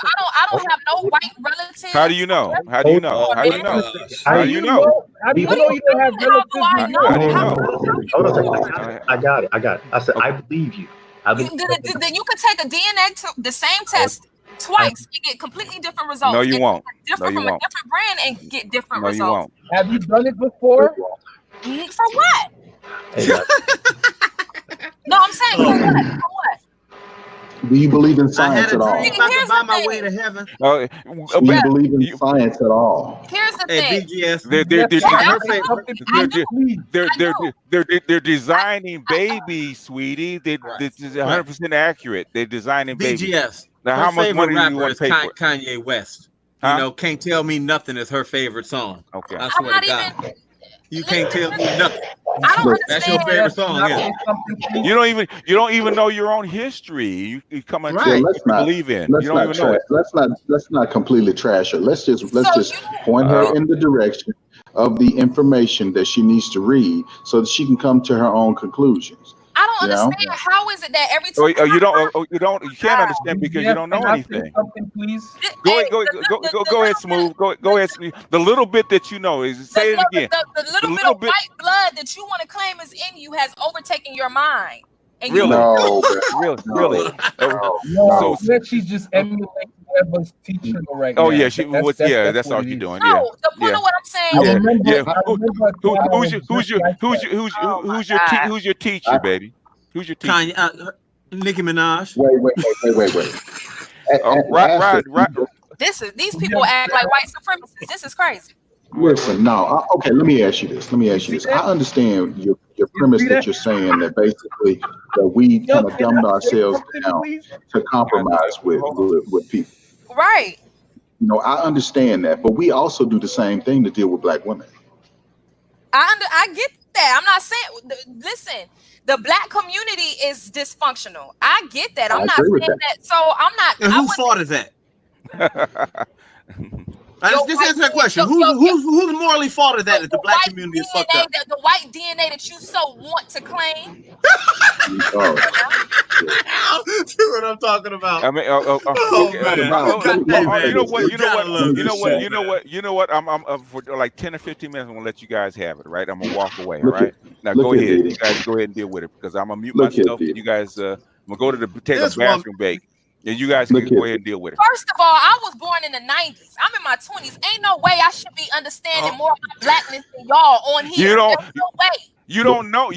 C: no white relatives.
B: How do you know? How do you know? How do you know? How do you know?
E: How do you know you don't have relatives?
F: Hold on a second. I got it. I said I believe you.
C: Then you could take a DNA the same test twice and get completely different results.
B: No, you won't.
C: Different from a different brand and get different results.
B: You won't.
E: Have you done it before?
C: For what? No, I'm saying for what?
A: Do you believe in science at all?
D: I can buy my way to heaven.
A: Do you believe in science at all?
C: Here's the thing.
B: They're designing babies, sweetie. They're 100% accurate. They're designing babies.
D: BGS.
B: Now, how much money do you want to pay for it?
D: Kanye West. You know, Can't Tell Me Nothing is her favorite song.
B: Okay.
D: I swear to God. You can't tell me nothing.
C: I don't understand.
D: That's your favorite song. Yeah.
B: You don't even know your own history. You come and believe in. You don't even know it.
A: Let's not completely trash her. Let's just point her in the direction of the information that she needs to read so that she can come to her own conclusions.
C: I don't understand. How is it that every time
B: you can't understand because you don't know anything.
E: Please
B: go ahead, Smooth. Go ahead, Smooth. The little bit that you know is say it again.
C: The little bit of white blood that you want to claim is in you has overtaken your mind. And
B: really? Really?
E: No, she's just emulating whoever's teaching her right now.
B: Oh yeah, that's all she's doing.
C: No, the point of what I'm saying.
B: Who's your teacher, baby? Who's your teacher?
D: Nicki Minaj.
A: Wait.
B: Right.
C: These people act like white supremacists. This is crazy.
A: Listen, no. Okay, let me ask you this. I understand your premise that you're saying that basically that we kind of dumbed ourselves down to compromise with people.
C: Right.
A: You know, I understand that, but we also do the same thing to deal with black women.
C: I get that. I'm not saying. Listen, the black community is dysfunctional. I get that. I'm not saying that. So I'm not.
D: And whose fault is that? Just answer that question. Who's morally fault of that? That the black community is fucked up.
C: The white DNA that you so want to claim.
D: See what I'm talking about?
B: I mean, you know what? I'm for like 10 or 15 minutes. I'm gonna let you guys have it. Right? I'm gonna walk away. All right. Now go ahead. You guys go ahead and deal with it because I'm gonna mute myself. And you guys, I'm gonna go to take a bathroom break. And you guys can go ahead and deal with it.
C: First of all, I was born in the 90s. I'm in my 20s. Ain't no way I should be understanding more about blackness than y'all on here. There's no way.
B: You don't know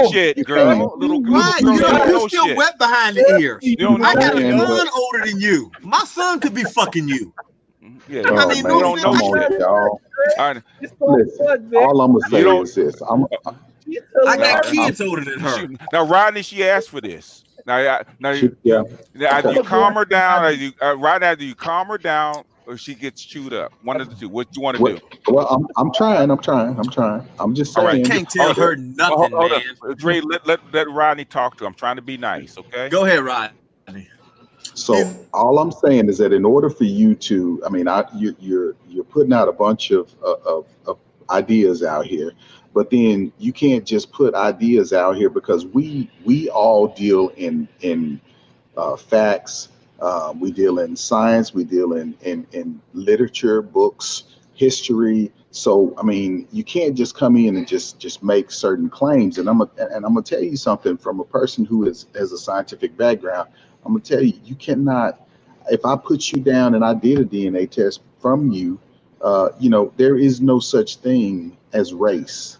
B: shit, girl. Little girl.
D: Right, you're still wet behind the ears. I got a son older than you. My son could be fucking you.
B: Yeah,
A: I mean, don't know shit, y'all. Listen, all I'm gonna say is this.
D: I got kids older than her.
B: Now, Rodney, she asked for this. Now, either you calm her down, or right now, do you calm her down, or she gets chewed up? One of the two. What do you want to do?
A: Well, I'm trying. I'm just saying.
D: All right, can't tell her nothing, man.
B: Dre, let Rodney talk to her. I'm trying to be nice, okay?
D: Go ahead, Rodney.
A: So all I'm saying is that in order for you to, I mean, you're putting out a bunch of ideas out here, but then you can't just put ideas out here because we all deal in facts. We deal in science. We deal in literature, books, history. So I mean, you can't just come in and just make certain claims. And I'm gonna tell you something from a person who has a scientific background. I'm gonna tell you, you cannot. If I put you down and I did a DNA test from you, there is no such thing as race.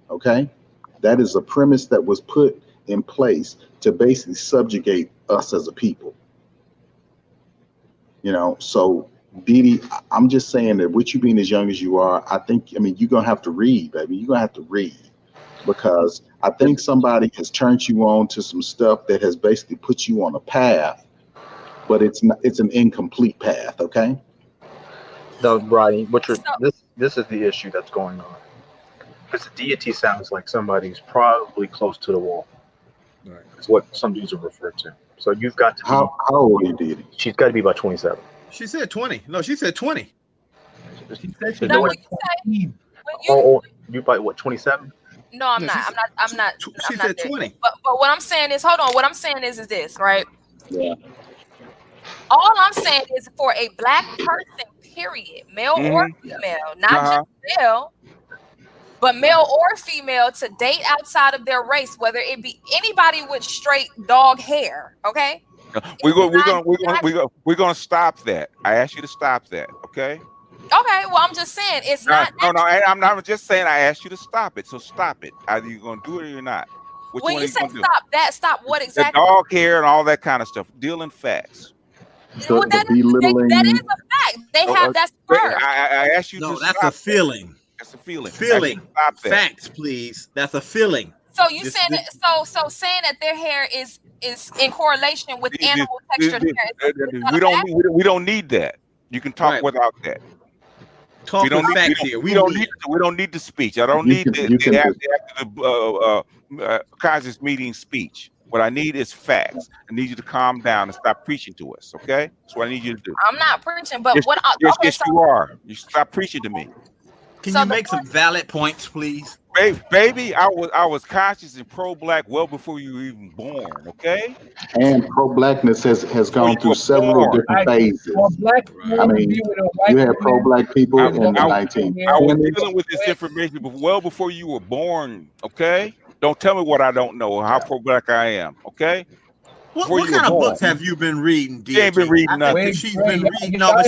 A: Okay, that is a premise that was put in place to basically subjugate us as a people. So Didi, I'm just saying that with you being as young as you are, I mean, you're gonna have to read, baby. You're gonna have to read, because I think somebody has turned you on to some stuff that has basically put you on a path, but it's an incomplete path. Okay.
F: No, Brian, this is the issue that's going on. Because the deity sounds like somebody's probably close to the wall. Right. That's what some dudes are referred to. So you've got to be.
A: How old are you, Didi?
F: She's got to be about 27.
D: She said 20. No, she said 20.
E: She said she
C: No,
E: was
C: when you
F: 20. You by what, 27?
C: No, I'm
D: No,
C: not. I'm not.
D: She said 20.
C: But what I'm saying is, hold on. What I'm saying is this, right?
A: Yeah.
C: All I'm saying is for a black person, period, male or female, not just male, but male or female, to date outside of their race, whether it be anybody with straight dog hair, okay?
B: We're gonna stop that. I asked you to stop that, okay?
C: Okay, well, I'm just saying it's not.
B: No, I'm not just saying I asked you to stop it. So stop it. Either you're gonna do it or you're not. Which
C: when
B: one
C: you
B: are
C: say
B: gonna
C: stop, stop what exactly?
B: The dog hair and all that kind of stuff. Deal in facts.
C: Well, that is a fact. They have that first.
B: I asked you
D: No,
B: to
D: that's
B: stop
D: a feeling.
B: That's a feeling.
D: Feeling.
B: Stop that.
D: Facts, please. That's a feeling.
C: So you saying that, so saying that their hair is in correlation with animal textured hair.
B: We don't need that. You can talk without that.
D: Talk with facts here.
B: We don't need the speech. I don't need the Kaiser's meeting speech. What I need is facts. I need you to calm down and stop preaching to us. Okay, that's what I need you to do.
C: I'm not preaching, but
B: yes, you are. You stop preaching to me.
D: Can you make some valid points, please?
B: Baby, I was conscious and pro-black well before you were even born, okay?
A: And pro-blackness has gone through several different phases. I mean, you had pro-black people in the 1920s.
B: I was dealing with this information well before you were born, okay? Don't tell me what I don't know or how pro-black I am, okay?
D: What kind of books have you been reading,
B: She ain't been reading nothing.
D: She's been reading. No, but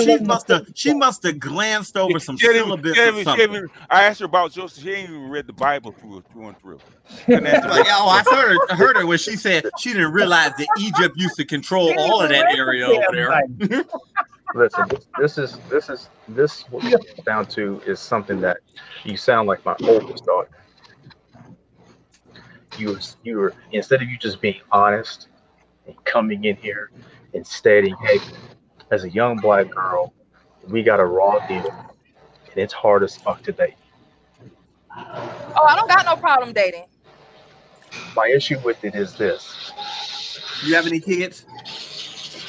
D: she must have glanced over some syllabus or something.
B: I asked her about Joseph. She ain't even read the Bible through and through.
D: I heard her when she said she didn't realize that Egypt used to control all of that area over there.
F: Listen, this what it comes down to is something that you sound like my oldest daughter. You were instead of you just being honest and coming in here and stating, hey, as a young black girl, we got a raw deal and it's hard as fuck to date.
C: Oh, I don't got no problem dating.
F: My issue with it is this.
D: You have any kids?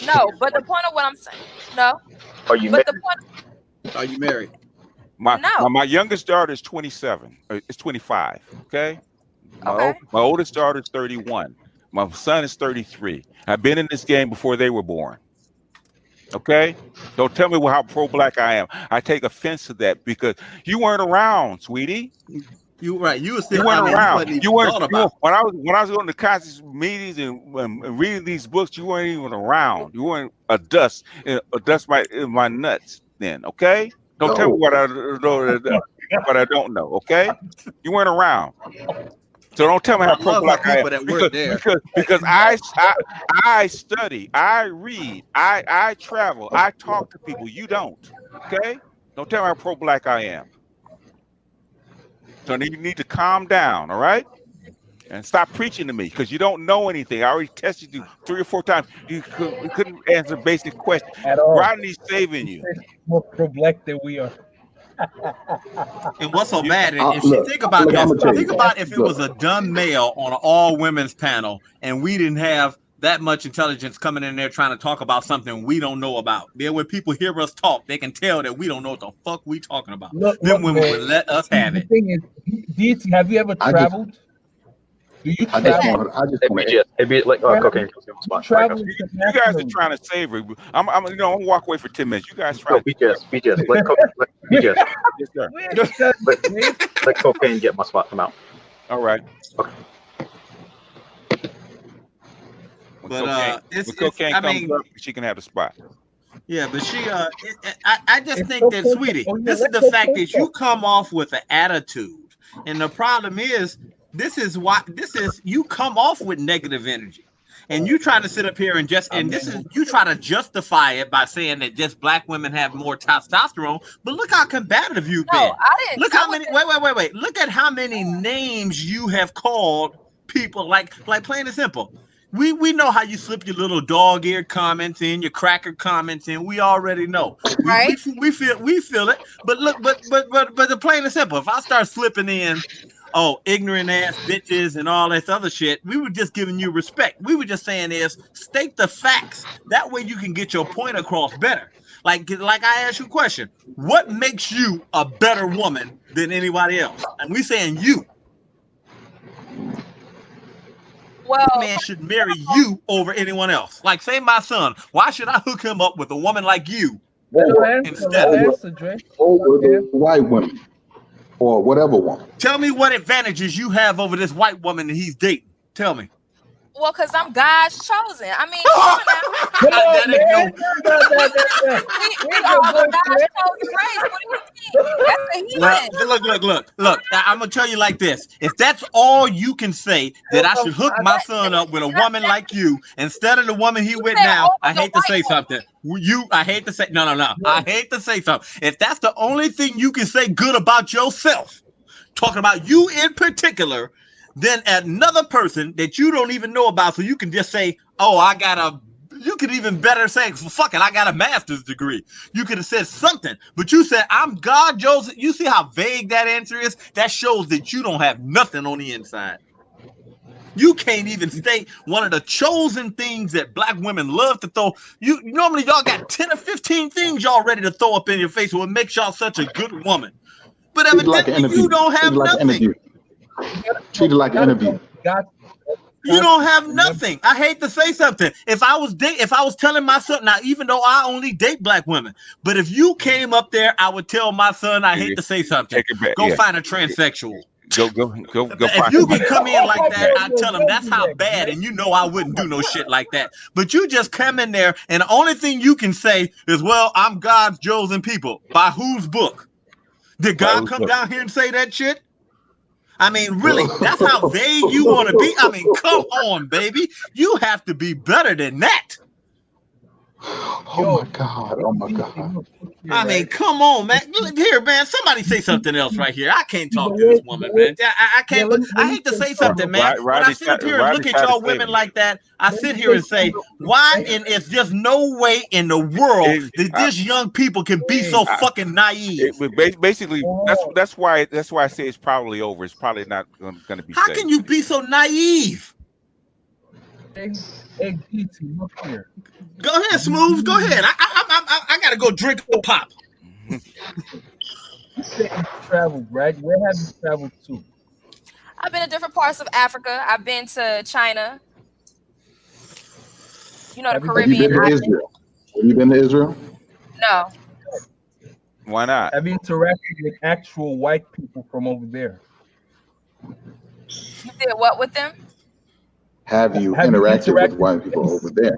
C: No, but the point of what I'm saying, no.
F: Are you married?
D: Are you married?
B: My youngest daughter is 27. It's 25, okay? My oldest daughter is 31. My son is 33. I've been in this game before they were born. Okay? Don't tell me how pro-black I am. I take offense to that because you weren't around, sweetie.
D: You right. You weren't
B: around. You weren't when I was going to conscious meetings and reading these books. You weren't even around. You weren't a dust in my nuts then. Okay? Don't tell me what I don't know. Okay? You weren't around. So don't tell me how pro-black I am. Because I study, I read, I travel, I talk to people. You don't. Okay? Don't tell me how pro-black I am. So you need to calm down, all right? And stop preaching to me because you don't know anything. I already tested you 3 or 4 times. You couldn't answer basic questions. Rodney's saving you.
E: More pro-black than we are.
D: And what's so bad? Think about this. Think about if it was a dumb male on an all women's panel and we didn't have that much intelligence coming in there trying to talk about something we don't know about. Then when people hear us talk, they can tell that we don't know what the fuck we talking about. Then women will let us have it.
E: The thing is, DT, have you ever traveled? Do you travel?
A: I just want to.
F: It'd be like cocaine.
B: You guys are trying to savor. I'm gonna walk away for 10 minutes. You guys try.
F: Be just. Let cocaine get my spot come out.
B: All right.
F: Okay.
D: But
B: if cocaine comes up, she can have the spot.
D: Yeah, but she I just think that, sweetie, this is the fact that you come off with an attitude, and the problem is you come off with negative energy, and you try to sit up here and you try to justify it by saying that just black women have more testosterone. But look how combative you've been.
C: I didn't.
D: Look how many. Wait. Look at how many names you have called people. Like plain and simple. We know how you slip your little dog-eared comments in, your cracker comments in. We already know.
C: Right?
D: We feel it. But look, but the plain and simple. If I start slipping in, ignorant ass bitches and all this other shit, we were just giving you respect. We were just saying state the facts. That way you can get your point across better. Like I asked you a question. What makes you a better woman than anybody else? And we saying you.
C: Well,
D: Man should marry you over anyone else. Like, say my son, why should I hook him up with a woman like you instead of
A: the white women or whatever woman?
D: Tell me what advantages you have over this white woman that he's dating. Tell me.
C: Well, because I'm God's chosen. I mean,
E: We
C: are God's chosen race. What do you think? That's the heathen.
D: Look. I'm gonna tell you like this: if that's all you can say, that I should hook my son up with a woman like you instead of the woman he with now, I hate to say something. I hate to say no. I hate to say something. If that's the only thing you can say good about yourself, talking about you in particular, then another person that you don't even know about, so you can just say, you could even better say, fuck it, I got a master's degree. You could have said something, but you said, I'm God, Joseph. You see how vague that answer is? That shows that you don't have nothing on the inside. You can't even state one of the chosen things that black women love to throw. Normally y'all got 10 or 15 things y'all ready to throw up in your face, what makes y'all such a good woman. But evidently you don't have nothing.
A: Treat it like an interview.
D: You don't have nothing. I hate to say something. If I was telling my son, now even though I only date black women, but if you came up there, I would tell my son, I hate to say something, go find a transsexual.
B: Go.
D: If you can come in like that, I tell him that's how bad, and you know I wouldn't do no shit like that. But you just come in there, and the only thing you can say is, well, I'm God's chosen people. By whose book? Did God come down here and say that shit? I mean, really, that's how vague you want to be. I mean, come on, baby. You have to be better than that.
A: Oh my God.
D: I mean, come on, man. Here, man, somebody say something else right here. I can't talk to this woman, man. I can't. I hate to say something, man. When I sit up here and look at y'all women like that, I sit here and say, why? And it's just no way in the world that this young people can be so fucking naive.
B: Basically, that's why I say it's probably over. It's probably not going to be.
D: How can you be so naive?
E: Hey, DT, look here.
D: Go ahead, Smooth. Go ahead. I gotta go drink a pop.
E: You said you traveled, right? Where have you traveled to?
C: I've been to different parts of Africa. I've been to China. You know, the Caribbean.
A: Have you been to Israel? Have you been to Israel?
C: No.
B: Why not?
E: I've interacted with actual white people from over there.
C: You did what with them?
A: Have you interacted with white people over there?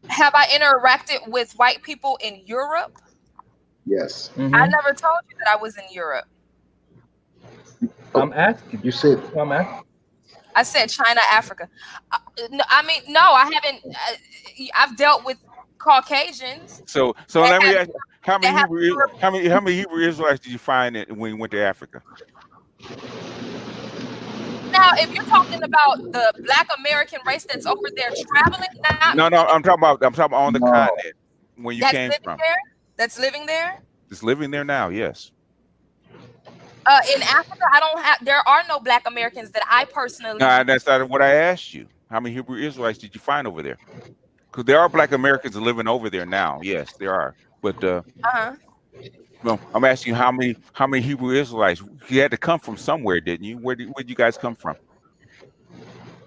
C: Have I interacted with white people in Europe?
A: Yes.
E: Mm-hmm.
C: I never told you that I was in Europe.
E: I'm asking.
A: You said.
E: I'm asking.
C: I said China, Africa. No, I haven't. I've dealt with Caucasians.
B: So let me ask you, how many Hebrew Israelites did you find when you went to Africa?
C: Now, if you're talking about the Black American race that's over there traveling,
B: no, I'm talking about on the continent when you came from.
C: That's living there.
B: It's living there now. Yes.
C: In Africa, I don't have. There are no Black Americans that I personally.
B: That's not what I asked you. How many Hebrew Israelites did you find over there? Because there are Black Americans living over there now. Yes, there are. But well, I'm asking you how many Hebrew Israelites? You had to come from somewhere, didn't you? Where'd you guys come from?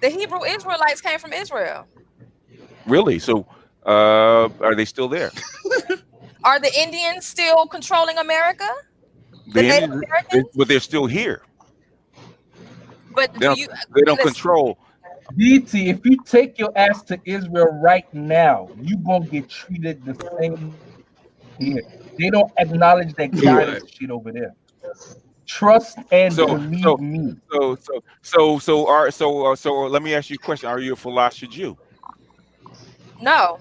C: The Hebrew Israelites came from Israel.
B: Really? So are they still there?
C: Are the Indians still controlling America?
B: The Indians, but they're still here.
C: But
B: They don't control.
E: DT, if you take your ass to Israel right now, you gonna get treated the same here. They don't acknowledge that God is shit over there. Trust and believe me.
B: So let me ask you a question. Are you a philosopher Jew?
C: No.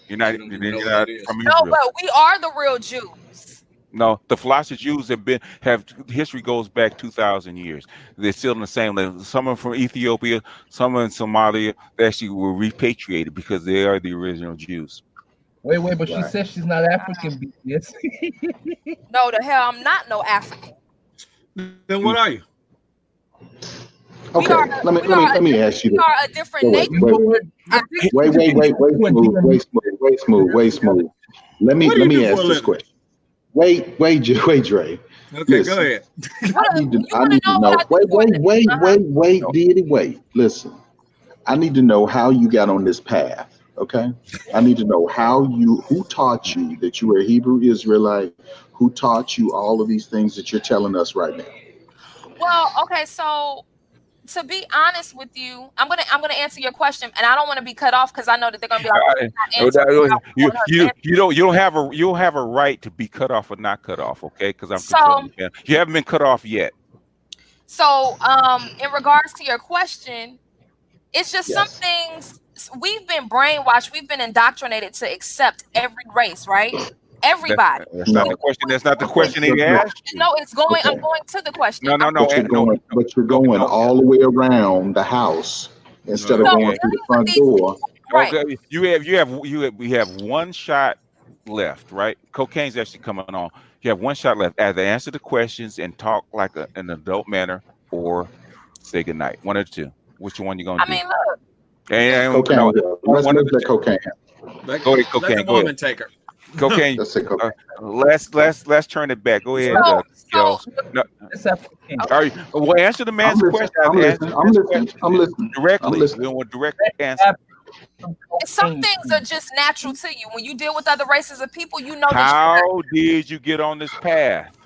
B: You're not from Israel.
C: No, but we are the real Jews.
B: No, the philosopher Jews have history goes back 2,000 years. They're still in the same level. Some are from Ethiopia, some are in Somalia. They actually were repatriated because they are the original Jews.
E: Wait, but she says she's not African. Yes.
C: No, the hell, I'm not no African.
D: Then what are you?
A: Okay, let me ask you this.
C: We are a different nation.
A: Wait, smooth. Let me ask this question. Wait, Dre.
D: Okay, go ahead.
A: I need to know. Wait. Listen, I need to know how you got on this path. Okay, I need to know who taught you that you were a Hebrew Israelite, who taught you all of these things that you're telling us right now.
C: Well, okay, so to be honest with you, I'm gonna answer your question, and I don't want to be cut off because I know that they're gonna be like,
B: you don't have a right to be cut off or not cut off, okay? Because I'm controlling you. You haven't been cut off yet.
C: So, in regards to your question, it's just some things we've been brainwashed, we've been indoctrinated to accept every race, right? Everybody.
B: That's not the question. That's not the question he asked.
C: No, it's going. Okay. I'm going to the question.
B: No.
A: But you're going all the way around the house instead of going through the front door.
C: Right.
B: Okay. We have one shot left, right? Cocaine's actually coming on. You have one shot left. Either answer the questions and talk like an adult manner, or say goodnight. One or two. Which one you gonna do?
C: I mean, look.
A: Cocaine. Let's let Cocaine.
B: Go ahead, Cocaine.
D: Let the woman take her.
B: Cocaine. Let's turn it back. Go ahead,
C: so,
B: no. Well, answer the man's question.
A: I'm listening.
B: Directly. We don't want direct answer.
C: Some things are just natural to you. When you deal with other races of people, you know.
B: How did you get on this path?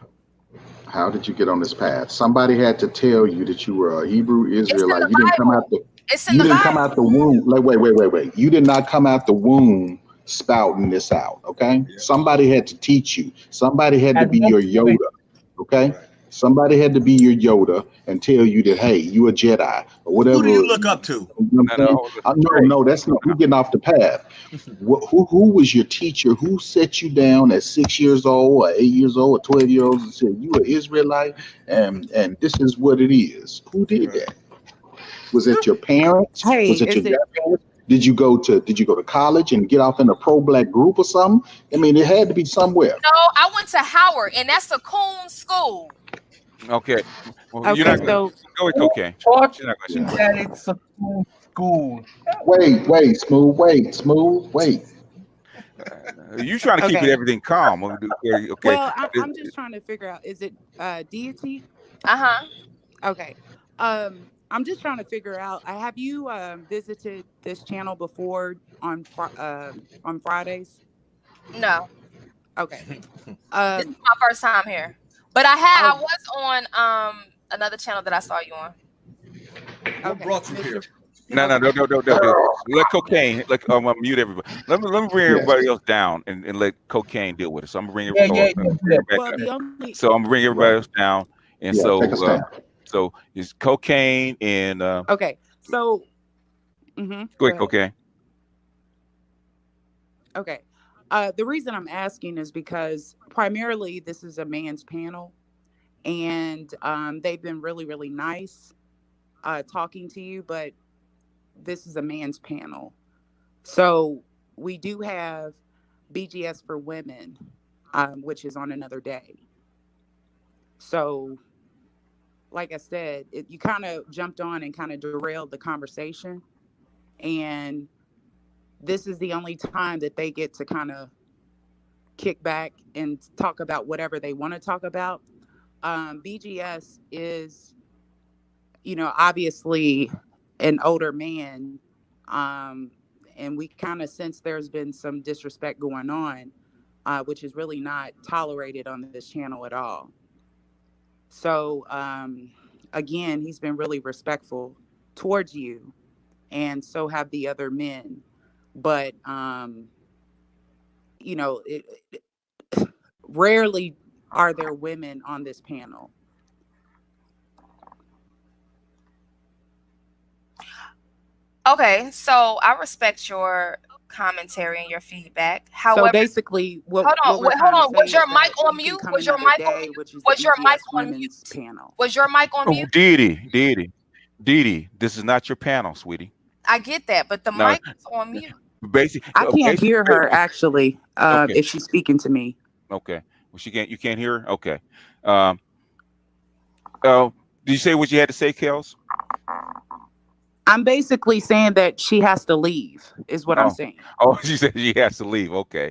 A: How did you get on this path? Somebody had to tell you that you were a Hebrew Israelite. You didn't come out come out the womb. Like, wait. You did not come out the womb spouting this out. Okay. Somebody had to teach you. Somebody had to be your Yoda. Okay. Somebody had to be your Yoda and tell you that, hey, you a Jedi or whatever.
D: Who do you look up to?
A: No, that's not. We're getting off the path. Who was your teacher? Who set you down at 6 years old or 8 years old or 12 years old and said you are Israelite and this is what it is? Who did that? Was it your parents? Was it your grandparents? Did you go to college and get off in a pro-black group or something? I mean, it had to be somewhere.
C: No, I went to Howard, and that's a coon school.
B: Okay. Well,
G: okay,
B: you're not go with Cocaine.
E: That it's a cool school.
A: Wait, smooth.
B: You trying to keep everything calm? Okay.
G: Well, I'm just trying to figure out. Is it deity? Okay. I'm just trying to figure out. Have you visited this channel before on Fridays?
C: No.
G: Okay.
C: This is my first time here, but I was on another channel that I saw you on.
D: What brought you here?
B: No. Let Cocaine. I'm gonna mute everybody. Let me bring everybody else down and let Cocaine deal with it. So I'm gonna bring everybody. So I'm gonna bring everybody else down, and so it's Cocaine and
G: okay. So
B: go ahead, Cocaine.
G: Okay. The reason I'm asking is because primarily this is a man's panel, and they've been really, really nice talking to you, but this is a man's panel. So we do have BGS for women, which is on another day. So, like I said, you kind of jumped on and kind of derailed the conversation. And this is the only time that they get to kind of kick back and talk about whatever they want to talk about. BGS is, obviously an older man. And we kind of sense there's been some disrespect going on, which is really not tolerated on this channel at all. So, again, he's been really respectful towards you, and so have the other men. But, rarely are there women on this panel.
C: Okay, so I respect your commentary and your feedback. However,
G: so basically,
C: hold on. Was your mic on mute? Was your mic on mute? Was your mic on mute?
G: Panel.
C: Was your mic on mute?
B: Didi, this is not your panel, sweetie.
C: I get that, but the mic is on mute.
G: I can't hear her actually. If she's speaking to me.
B: Okay. Well, you can't hear her. Okay. Did you say what you had to say, Kels?
G: I'm basically saying that she has to leave, is what I'm saying.
B: Oh, she said she has to leave. Okay.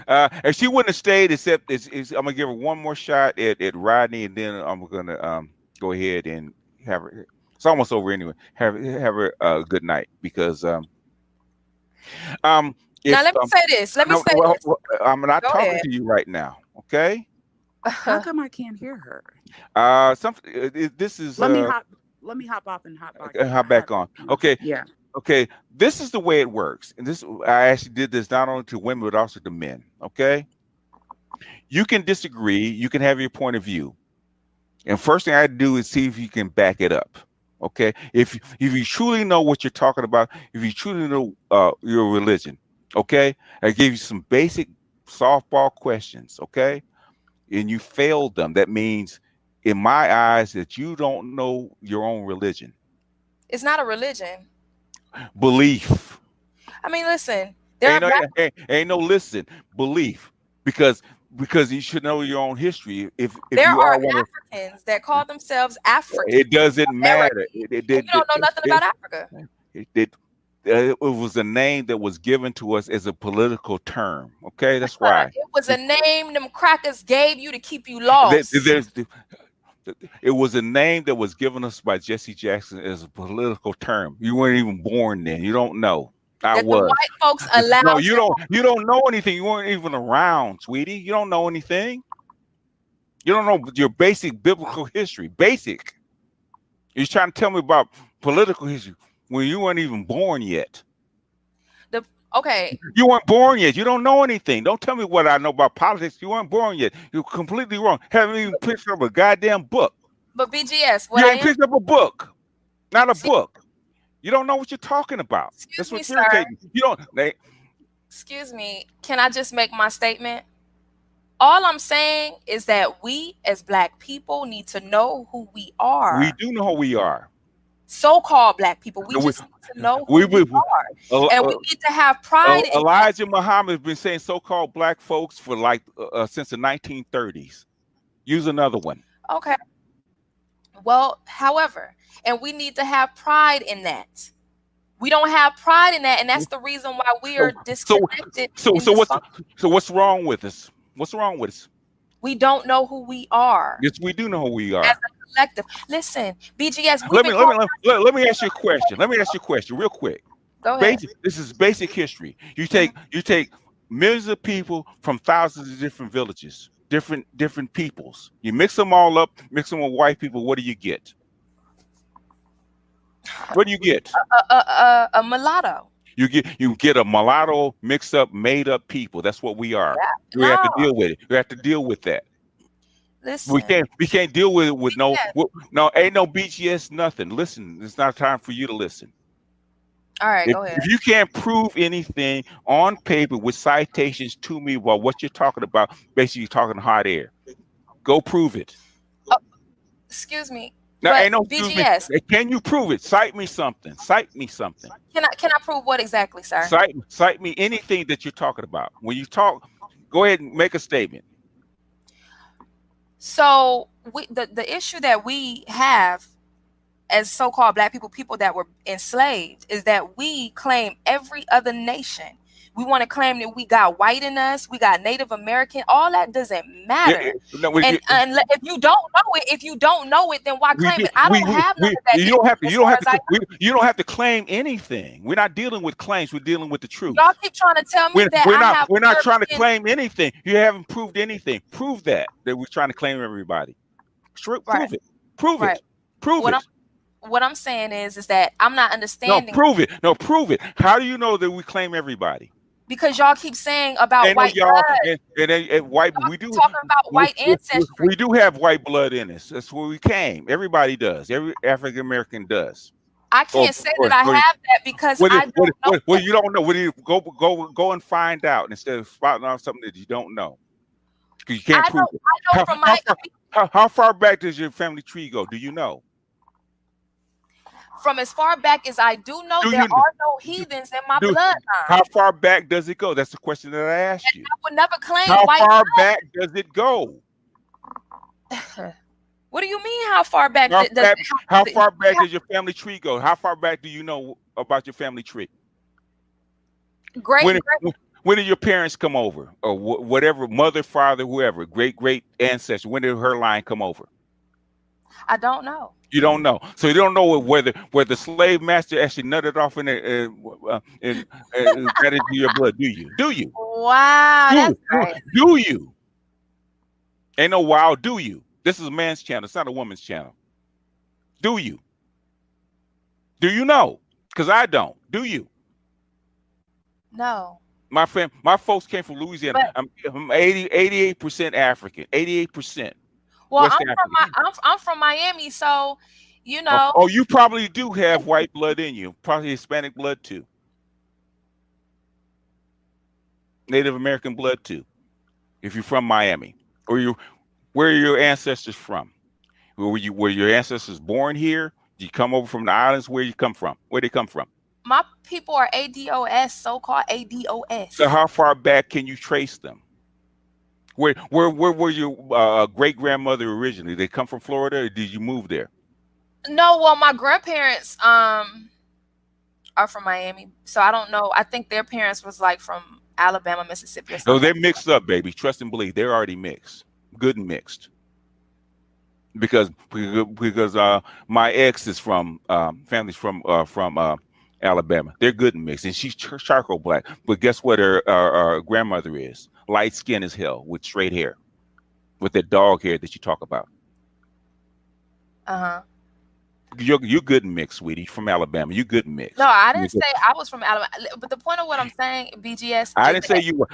B: If she wouldn't have stayed, except I'm gonna give her one more shot at Rodney, and then I'm gonna go ahead and have her. It's almost over anyway. Have her a good night, because now
C: let me say this. Let me say this.
B: I'm not talking to you right now. Okay.
G: How come I can't hear her?
B: This is.
G: Let me hop off and hop
B: back on. Okay.
G: Yeah.
B: Okay. This is the way it works, and I actually did this not only to women but also to men. Okay. You can disagree. You can have your point of view, and first thing I do is see if you can back it up. Okay. If you truly know what you're talking about, if you truly know your religion, okay, I give you some basic softball questions. Okay, and you failed them. That means, in my eyes, that you don't know your own religion.
C: It's not a religion.
B: Belief.
C: I mean, listen.
B: Ain't no listen. Belief. Because you should know your own history. If
C: there
B: you
C: are Africans that call themselves African.
B: It doesn't matter.
C: You don't know nothing about Africa.
B: It was a name that was given to us as a political term. Okay, that's why.
C: It was a name them crackers gave you to keep you lost.
B: It was a name that was given us by Jesse Jackson as a political term. You weren't even born then. You don't know. I was.
C: The white folks allowed.
B: No, you don't know anything. You weren't even around, sweetie. You don't know anything. You don't know your basic biblical history. Basic. You're trying to tell me about political history when you weren't even born yet.
C: Okay.
B: You weren't born yet. You don't know anything. Don't tell me what I know about politics. You weren't born yet. You're completely wrong. Haven't even picked up a goddamn book.
C: But BGS,
B: you ain't picked up a book. Not a book. You don't know what you're talking about. That's what's irritating. You don't.
C: Excuse me. Can I just make my statement? All I'm saying is that we as Black people need to know who we are.
B: We do know who we are.
C: So-called Black people. We just need to know who we are. And we need to have pride in
B: Elijah Muhammad has been saying so-called Black folks for since the 1930s. Use another one.
C: Okay. Well, however, and we need to have pride in that. We don't have pride in that, and that's the reason why we are disconnected.
B: So what's wrong with us? What's wrong with us?
C: We don't know who we are.
B: Yes, we do know who we are.
C: As a collective. Listen, BGS.
B: Let me ask you a question. Let me ask you a question real quick.
C: Go ahead.
B: This is basic history. You take millions of people from thousands of different villages, different peoples. You mix them all up, mix them with white people. What do you get? What do you get?
C: A mulatto.
B: You get a mulatto, mixed up, made up people. That's what we are. Yeah, we have to deal with it. We have to deal with that.
C: Listen,
B: we can't deal with it with no ain't no BGS nothing. Listen, it's not time for you to listen.
C: All right, go ahead.
B: If you can't prove anything on paper with citations to me about what you're talking about, basically you're talking hot air. Go prove it.
C: Oh, excuse me.
B: Now, ain't no
C: BGS.
B: Can you prove it? Cite me something. Cite me something.
C: Can I prove what exactly, sir?
B: Cite me anything that you're talking about. When you talk, go ahead and make a statement.
C: So the issue that we have as so-called black people that were enslaved, is that we claim every other nation. We want to claim that we got white in us, we got Native American. All that doesn't matter. And if you don't know it, then why claim it? I don't have none of that.
B: You don't have to claim anything. We're not dealing with claims. We're dealing with the truth.
C: Y'all keep trying to tell me that
B: we're not trying to claim anything. You haven't proved anything. Prove that we're trying to claim everybody. Prove it. Prove it. Prove it.
C: What I'm saying is that I'm not understanding.
B: No, prove it. No, prove it. How do you know that we claim everybody?
C: Because y'all keep saying about white blood.
B: And white. We do
C: talking about white ancestry.
B: We do have white blood in us. That's where we came. Everybody does. Every African American does.
C: I can't say that I have that because I don't know.
B: Well, you don't know. What do you go and find out instead of spouting off something that you don't know? Because you can't prove it.
C: I know from my.
B: How far back does your family tree go? Do you know?
C: From as far back as I do know, there are no heathens in my bloodline.
B: How far back does it go? That's the question that I asked you.
C: I would never claim
B: how
C: white
B: far
C: blood.
B: Back does it go?
C: What do you mean? How far back?
B: How far back does your family tree go? How far back do you know about your family tree?
C: Great.
B: When did your parents come over, or whatever, mother, father, whoever, great ancestor? When did her line come over?
C: I don't know.
B: You don't know, so you don't know whether the slave master actually nutted off in it and got into your blood. Do you? Do you?
C: Wow, that's great.
B: Do you? Ain't no wow. Do you? This is a man's channel. It's not a woman's channel. Do you? Do you know? Because I don't. Do you?
C: No.
B: My folks came from Louisiana. I'm 88% African. 88%.
C: Well, I'm from Miami, so you know.
B: Oh, you probably do have white blood in you. Probably Hispanic blood too. Native American blood too. If you're from Miami, or where are your ancestors from? Were your ancestors born here? Did you come over from the islands? Where you come from? Where they come from?
C: My people are ADOS, so-called ADOS.
B: So how far back can you trace them? Where were your great grandmother originally? They come from Florida, or did you move there?
C: No, well, my grandparents are from Miami, so I don't know. I think their parents was like from Alabama, Mississippi, or something.
B: No, they're mixed up, baby. Trust and believe. They're already mixed, good and mixed. Because my ex is from family's from Alabama. They're good and mixed, and she's charcoal black. But guess what? Her grandmother is light skin as hell with straight hair, with that dog hair that you talk about. You're good and mixed, sweetie, from Alabama. You good and mixed.
C: No, I didn't say I was from Alabama. But the point of what I'm saying, BGS,
B: I didn't say you were.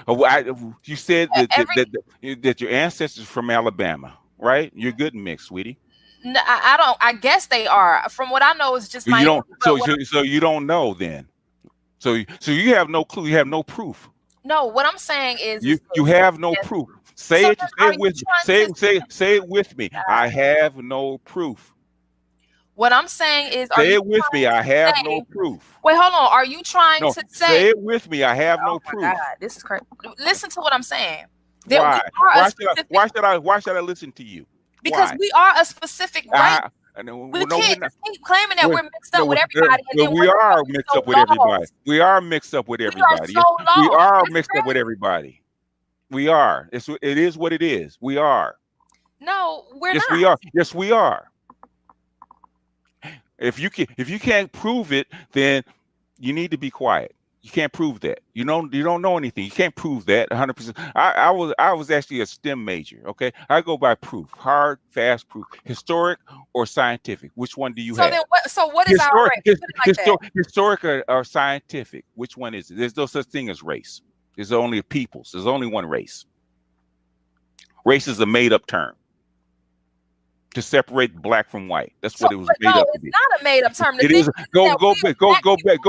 B: You said that your ancestors from Alabama, right? You're good and mixed, sweetie.
C: No, I don't. I guess they are. From what I know, it's just my.
B: So you don't know then. So you have no clue. You have no proof.
C: No, what I'm saying is
B: you have no proof. Say it with me. Say it with me. I have no proof.
C: What I'm saying is,
B: say it with me. I have no proof.
C: Wait, hold on. Are you trying to say?
B: Say it with me. I have no proof.
C: God, this is crazy. Listen to what I'm saying.
B: Why? Why should I listen to you?
C: Because we are a specific race. We can't keep claiming that we're mixed up with everybody.
B: We are mixed up with everybody. We are mixed up with everybody. We are mixed up with everybody. We are. It is what it is. We are.
C: No, we're not.
B: Yes, we are. Yes, we are. If you can't prove it, then you need to be quiet. You can't prove that. You don't know anything. You can't prove that 100%. I was actually a STEM major. Okay, I go by proof, hard, fast proof, historic or scientific. Which one do you have?
C: So what is our race?
B: Historic or scientific? Which one is it? There's no such thing as race. There's only peoples. There's only one race. Race is a made-up term to separate black from white. That's what it was made up to be.
C: It's not a made up term.
B: It is. Go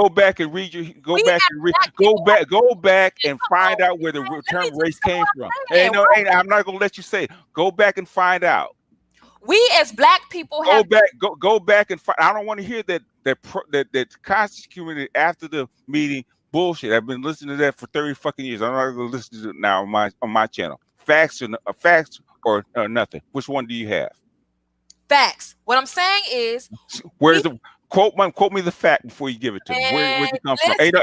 B: back and read your. Go back and find out where the term race came from. I'm not gonna let you say it. Go back and find out.
C: We as black people have
B: go back and find. I don't want to hear that constituted after the meeting bullshit. I've been listening to that for 30 fucking years. I'm not gonna listen to it now on my channel. Facts or nothing. Which one do you have?
C: Facts. What I'm saying is,
B: where's the quote me the fact before you give it to me. Where'd you come from? Ain't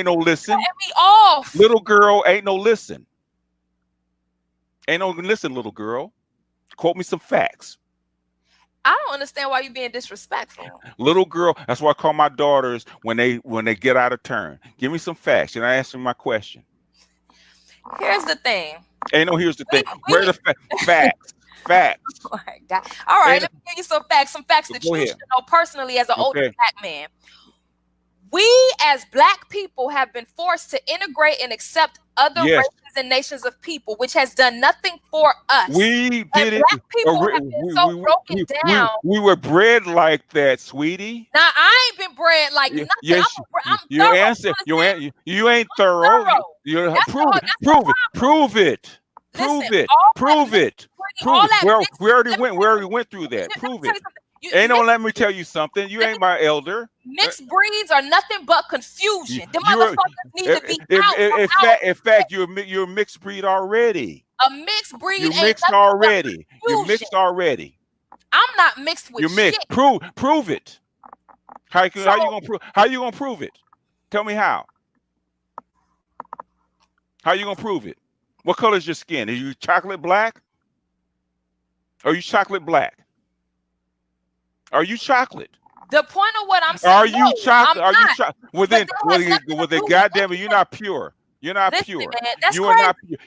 B: no listen.
C: Cut me off.
B: Little girl, ain't no listen. Ain't no listen, little girl. Quote me some facts.
C: I don't understand why you're being disrespectful.
B: Little girl, that's why I call my daughters when they get out of turn. Give me some facts, and I answer my question.
C: Here's the thing.
B: Ain't no here's the thing. Where the facts? Facts.
C: Oh my God. All right, let me give you some facts that you should know personally as an older black man. We as black people have been forced to integrate and accept other races and nations of people, which has done nothing for us.
B: We did it.
C: Black people have been so broken down.
B: We were bred like that, sweetie.
C: Now I ain't been bred like nothing.
B: Yes,
C: I'm
B: your
C: thorough,
B: answer. You ain't thorough. Prove it. Prove it. We already went through that. Prove it. Ain't no let me tell you something. You ain't my elder.
C: Mixed breeds are nothing but confusion. The motherfuckers need to be out.
B: In fact, you're a mixed breed already.
C: A mixed breed.
B: You're mixed already. You're mixed already.
C: I'm not mixed with
B: You're mixed.
C: Shit.
B: Prove it. How you gonna prove it? Tell me how. How you gonna prove it? What color is your skin? Are you chocolate black? Are you chocolate black? Are you chocolate?
C: The point of what I'm saying.
B: Are you chocolate? Are you chocolate? Well then, goddamn it, you're not pure. You're not pure.
C: Man,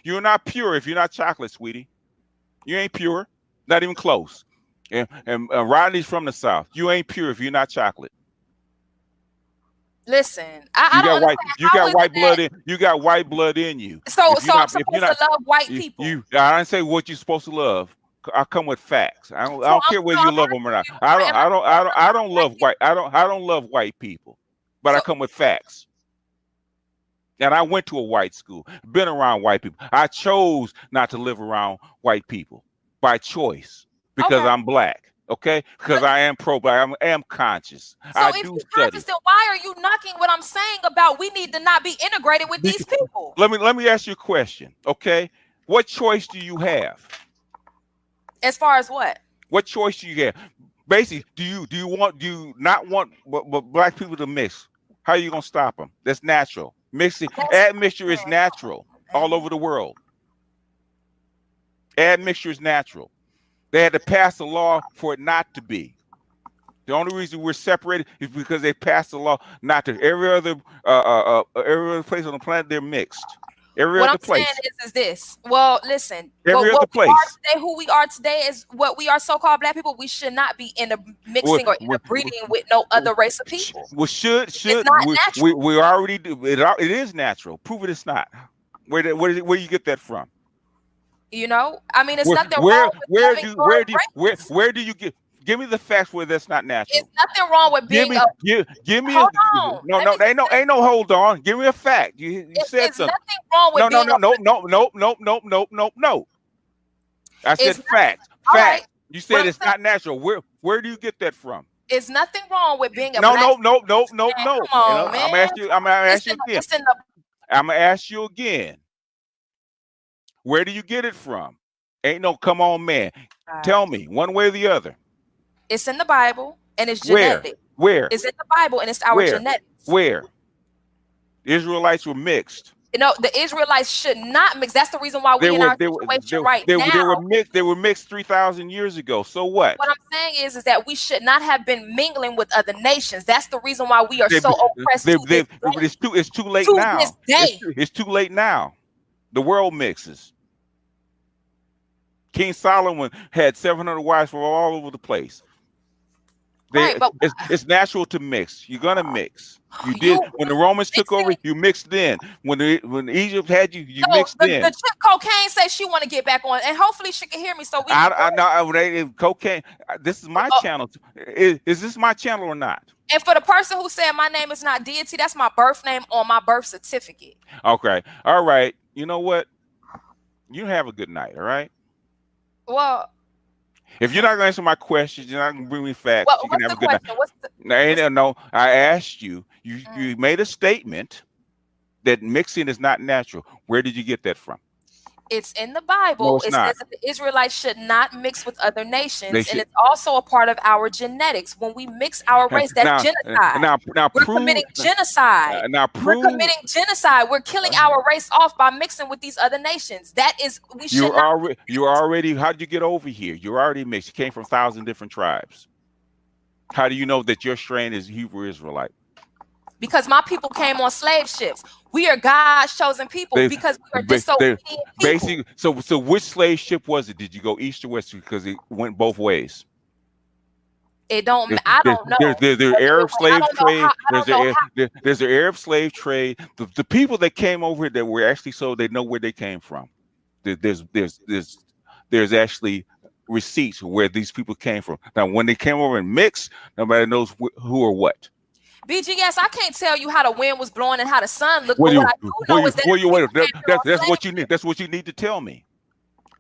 B: you're not pure if you're not chocolate, sweetie. You ain't pure. Not even close. And Rodney's from the South. You ain't pure if you're not chocolate.
C: Listen,
B: you got white blood in. You got white blood in you.
C: So I'm supposed to love white people.
B: I didn't say what you're supposed to love. I come with facts. I don't care whether you love them or not. I don't love white. I don't love white people, but I come with facts. And I went to a white school, been around white people. I chose not to live around white people by choice because I'm black. Okay, because I am pro-black. I am conscious.
C: So if you're conscious, then why are you knocking what I'm saying about we need to not be integrated with these people? Let
B: me ask you a question. Okay, what choice do you have?
C: As far as what?
B: What choice do you have? Basically, do you not want black people to mix? How are you gonna stop them? That's natural. Admixture is natural all over the world. Admixture is natural. They had to pass a law for it not to be. The only reason we're separated is because they passed a law not to. Every other place on the planet, they're mixed.
C: What I'm saying is this. Well, listen.
B: Every other place.
C: Who we are today is what we are, so-called black people. We should not be mixing or interbreeding with no other race of people.
B: Well, should we already do it? It is natural. Prove it. It's not. Where do you get that from?
C: You know, I mean, it's nothing wrong with
B: where do you get? Give me the facts where that's not natural.
C: It's nothing wrong with being.
B: Give me ain't no hold on. Give me a fact. You said something.
C: Nothing wrong with
B: no. I said facts. Facts. You said it's not natural. Where do you get that from?
C: It's nothing wrong with being a
B: no.
C: Come
B: on, man. I'm gonna ask you again. Where do you get it from? Ain't no come on, man. Tell me one way or the other.
C: It's in the Bible and it's genetic.
B: Where?
C: It's in the Bible and it's our genetics.
B: Where? The Israelites were mixed.
C: You know, the Israelites should not mix. That's the reason why we're in our situation right now.
B: They were mixed 3,000 years ago. So what?
C: What I'm saying is that we should not have been mingling with other nations. That's the reason why we are so oppressed.
B: It's too late now. It's too late now. The world mixes. King Solomon had 700 wives from all over the place. It's natural to mix. You're gonna mix. You did when the Romans took over. You mixed in. When Egypt had you, mixed in.
C: The chick cocaine says she want to get back on, and hopefully she can hear me. So
B: I know cocaine. This is my channel. Is this my channel or not?
C: And for the person who said my name is not deity, that's my birth name on my birth certificate.
B: Okay. All right. You know what? You have a good night. All right.
C: Well,
B: if you're not going to answer my questions, you're not going to bring me facts. You can have a good night. No, I asked you. You made a statement that mixing is not natural. Where did you get that from?
C: It's in the Bible.
B: No, it's
C: It
B: not.
C: says that the Israelites should not mix with other nations,
B: They
C: and
B: should.
C: it's also a part of our genetics. When we mix our race, that's genocide.
B: Now
C: We're
B: prove.
C: committing genocide.
B: Now
C: We're
B: prove.
C: committing genocide. We're killing our race off by mixing with these other nations. That is, we should
B: You're
C: not.
B: already. How did you get over here? You're already mixed. You came from 1,000 different tribes. How do you know that your strain is Hebrew Israelite?
C: Because my people came on slave ships. We are God's chosen people because we are disobedient people.
B: Basically, so which slave ship was it? Did you go east or west? Because it went both ways.
C: It don't. I don't know.
B: There's Arab slave trade. There's the Arab slave trade. The people that came over here that were actually sold, they know where they came from. There's actually receipts where these people came from. Now, when they came over and mixed, nobody knows who or what.
C: BGS, I can't tell you how the wind was blowing and how the sun looked. What I do know is that
B: that's what you need. That's what you need to tell me.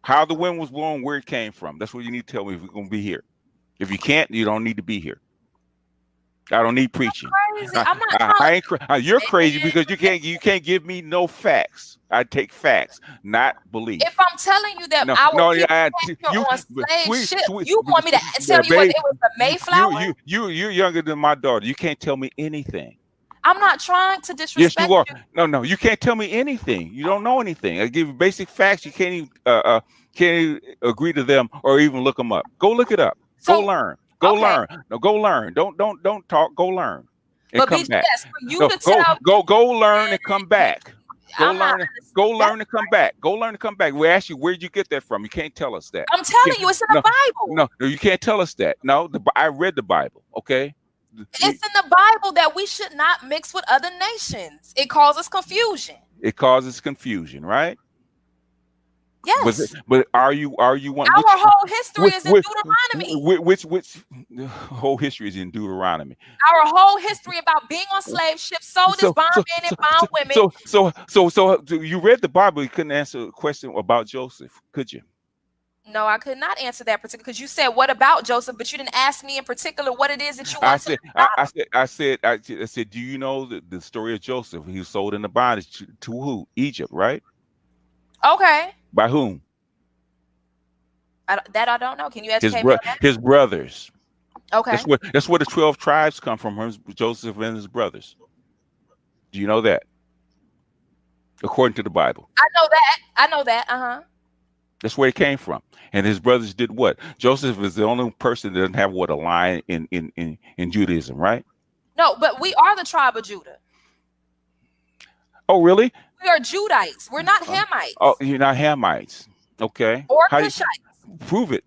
B: How the wind was blowing, where it came from. That's what you need to tell me if we're gonna be here. If you can't, you don't need to be here. I don't need preaching. You're crazy because you can't give me no facts. I take facts, not belief.
C: If I'm telling you that you on slave ship, you want me to tell you what it was the Mayflower?
B: You're younger than my daughter. You can't tell me anything.
C: I'm not trying to disrespect
B: you. Yes, you are. No, you can't tell me anything. You don't know anything. I give you basic facts. You can't even agree to them or even look them up. Go look it up. Go learn. Go learn. No, go learn. Don't talk. Go learn and come back. Go learn and come back. Go learn and come back. Go learn and come back. We ask you, where did you get that from? You can't tell us that.
C: I'm telling you, it's in the Bible.
B: No, you can't tell us that. No, I read the Bible. Okay.
C: It's in the Bible that we should not mix with other nations. It causes confusion.
B: It causes confusion, right?
C: Yes.
B: But are you one?
C: Our whole history is in Deuteronomy.
B: Which whole history is in Deuteronomy?
C: Our whole history about being on slave ships, sold as bond men and bond women.
B: So you read the Bible. You couldn't answer a question about Joseph, could you?
C: No, I could not answer that particular because you said what about Joseph, but you didn't ask me in particular what it is that you want
B: I said, do you know the story of Joseph? He was sold into bondage to who? Egypt, right?
C: Okay.
B: By whom?
C: I don't know. Can you educate
B: me on that? His brothers.
C: Okay.
B: That's where the 12 tribes come from. Joseph and his brothers. Do you know that? According to the Bible.
C: I know that.
B: That's where it came from. And his brothers did what? Joseph is the only person that doesn't have a line in Judaism, right?
C: No, but we are the tribe of Judah.
B: Oh, really?
C: We are Judites. We're not Hamites.
B: Oh, you're not Hamites. Okay.
C: Or Cushites.
B: Prove it.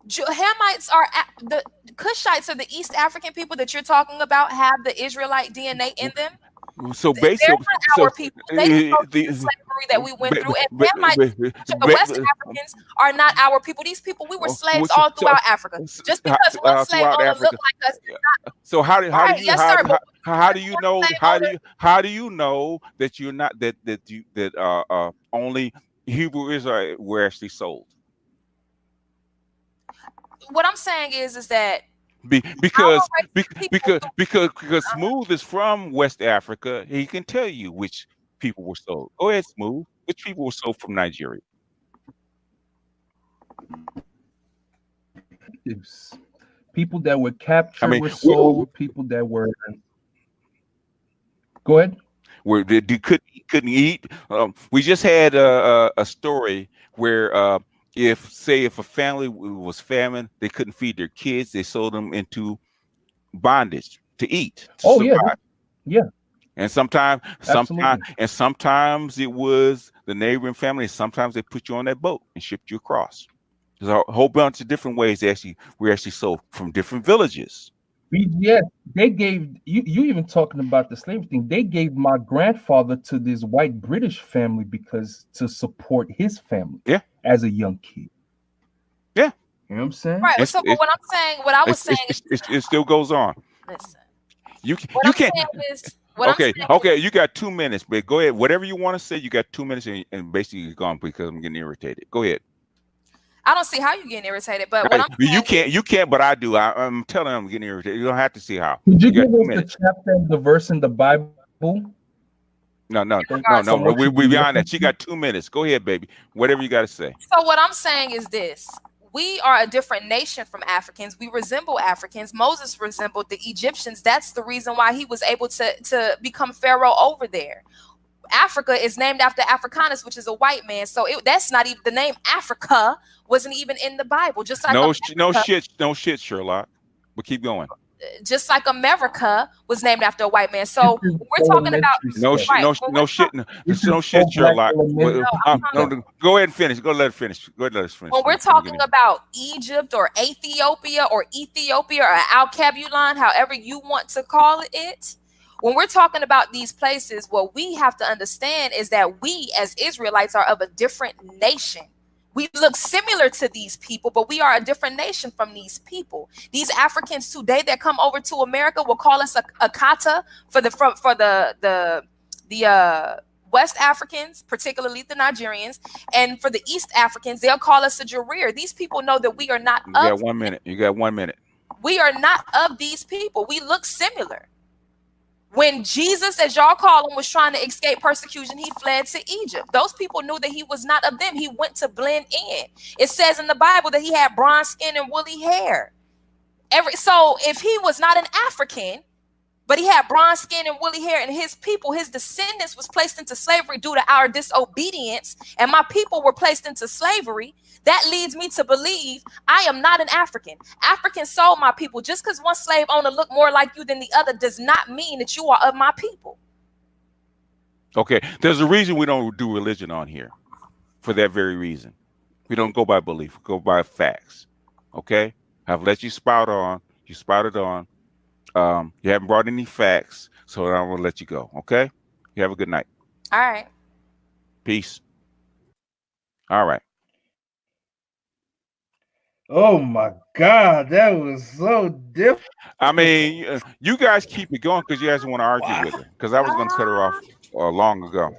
C: Hamites are the Cushites are the East African people that you're talking about have the Israelite DNA in them.
B: So basically,
C: our people. They the slavery that we went through, and Hamites, the West Africans are not our people. These people, we were slaves all throughout Africa. Just because one slave owner looked like us,
B: so how do you know that you're not that only Hebrew Israel were actually sold?
C: What I'm saying is that.
B: Because Smooth is from West Africa, he can tell you which people were sold. Go ahead, Smooth. Which people were sold from Nigeria?
E: People that were captured were sold. People that were. Go ahead.
B: Where they couldn't eat. We just had a story where. If a family was famine, they couldn't feed their kids. They sold them into bondage to eat.
E: Yeah.
B: And sometimes it was the neighboring family. Sometimes they put you on that boat and shipped you across. There's a whole bunch of different ways we actually sold from different villages.
E: Yeah, they gave you even talking about the slavery thing. They gave my grandfather to this white British family because to support his family.
B: Yeah.
E: As a young kid.
B: Yeah.
E: You know what I'm saying?
C: Right. So what I was saying
B: it still goes on.
C: Listen.
B: You can't. Okay. You got 2 minutes, but go ahead. Whatever you want to say, you got 2 minutes and basically you're gone because I'm getting irritated. Go ahead.
C: I don't see how you're getting irritated, but what
B: you can't, but I do. I'm telling you, I'm getting irritated. You don't have to see how.
E: Could you give us the chapter and the verse in the Bible
B: No.
C: regards to-
B: We beyond that. She got 2 minutes. Go ahead, baby. Whatever you got to say.
C: So what I'm saying is this. We are a different nation from Africans. We resemble Africans. Moses resembled the Egyptians. That's the reason why he was able to become Pharaoh over there. Africa is named after Africanus, which is a white man. So that's not even the name. Africa wasn't even in the Bible. Just like
B: no shit, Sherlock. But keep going.
C: Just like America was named after a white man. So we're talking about
B: no shit, Sherlock. Go ahead and finish. Go let it finish. Go ahead, let us finish.
C: When we're talking about Egypt or Ethiopia or Al-Kabulon, however you want to call it, when we're talking about these places, what we have to understand is that we as Israelites are of a different nation. We look similar to these people, but we are a different nation from these people. These Africans today that come over to America will call us a kata for the West Africans, particularly the Nigerians, and for the East Africans, they'll call us a Jarir. These people know that we are not.
B: You got 1 minute. You got 1 minute.
C: We are not of these people. We look similar. When Jesus, as y'all call him, was trying to escape persecution, he fled to Egypt. Those people knew that he was not of them. He went to blend in. It says in the Bible that he had bronze skin and woolly hair. So if he was not an African, but he had bronze skin and woolly hair, and his people, his descendants, was placed into slavery due to our disobedience, and my people were placed into slavery, that leads me to believe I am not an African. Africans sold my people. Just because one slave owner look more like you than the other does not mean that you are of my people.
B: Okay, there's a reason we don't do religion on here. For that very reason. We don't go by belief, we go by facts. Okay? I've let you spout on. You spouted on. You haven't brought any facts, so I'm going to let you go. Okay? You have a good night.
C: All right.
B: Peace. All right.
E: Oh my God, that was so different.
B: I mean, you guys keep it going because you guys want to argue with her. Because I was going to cut her off long ago.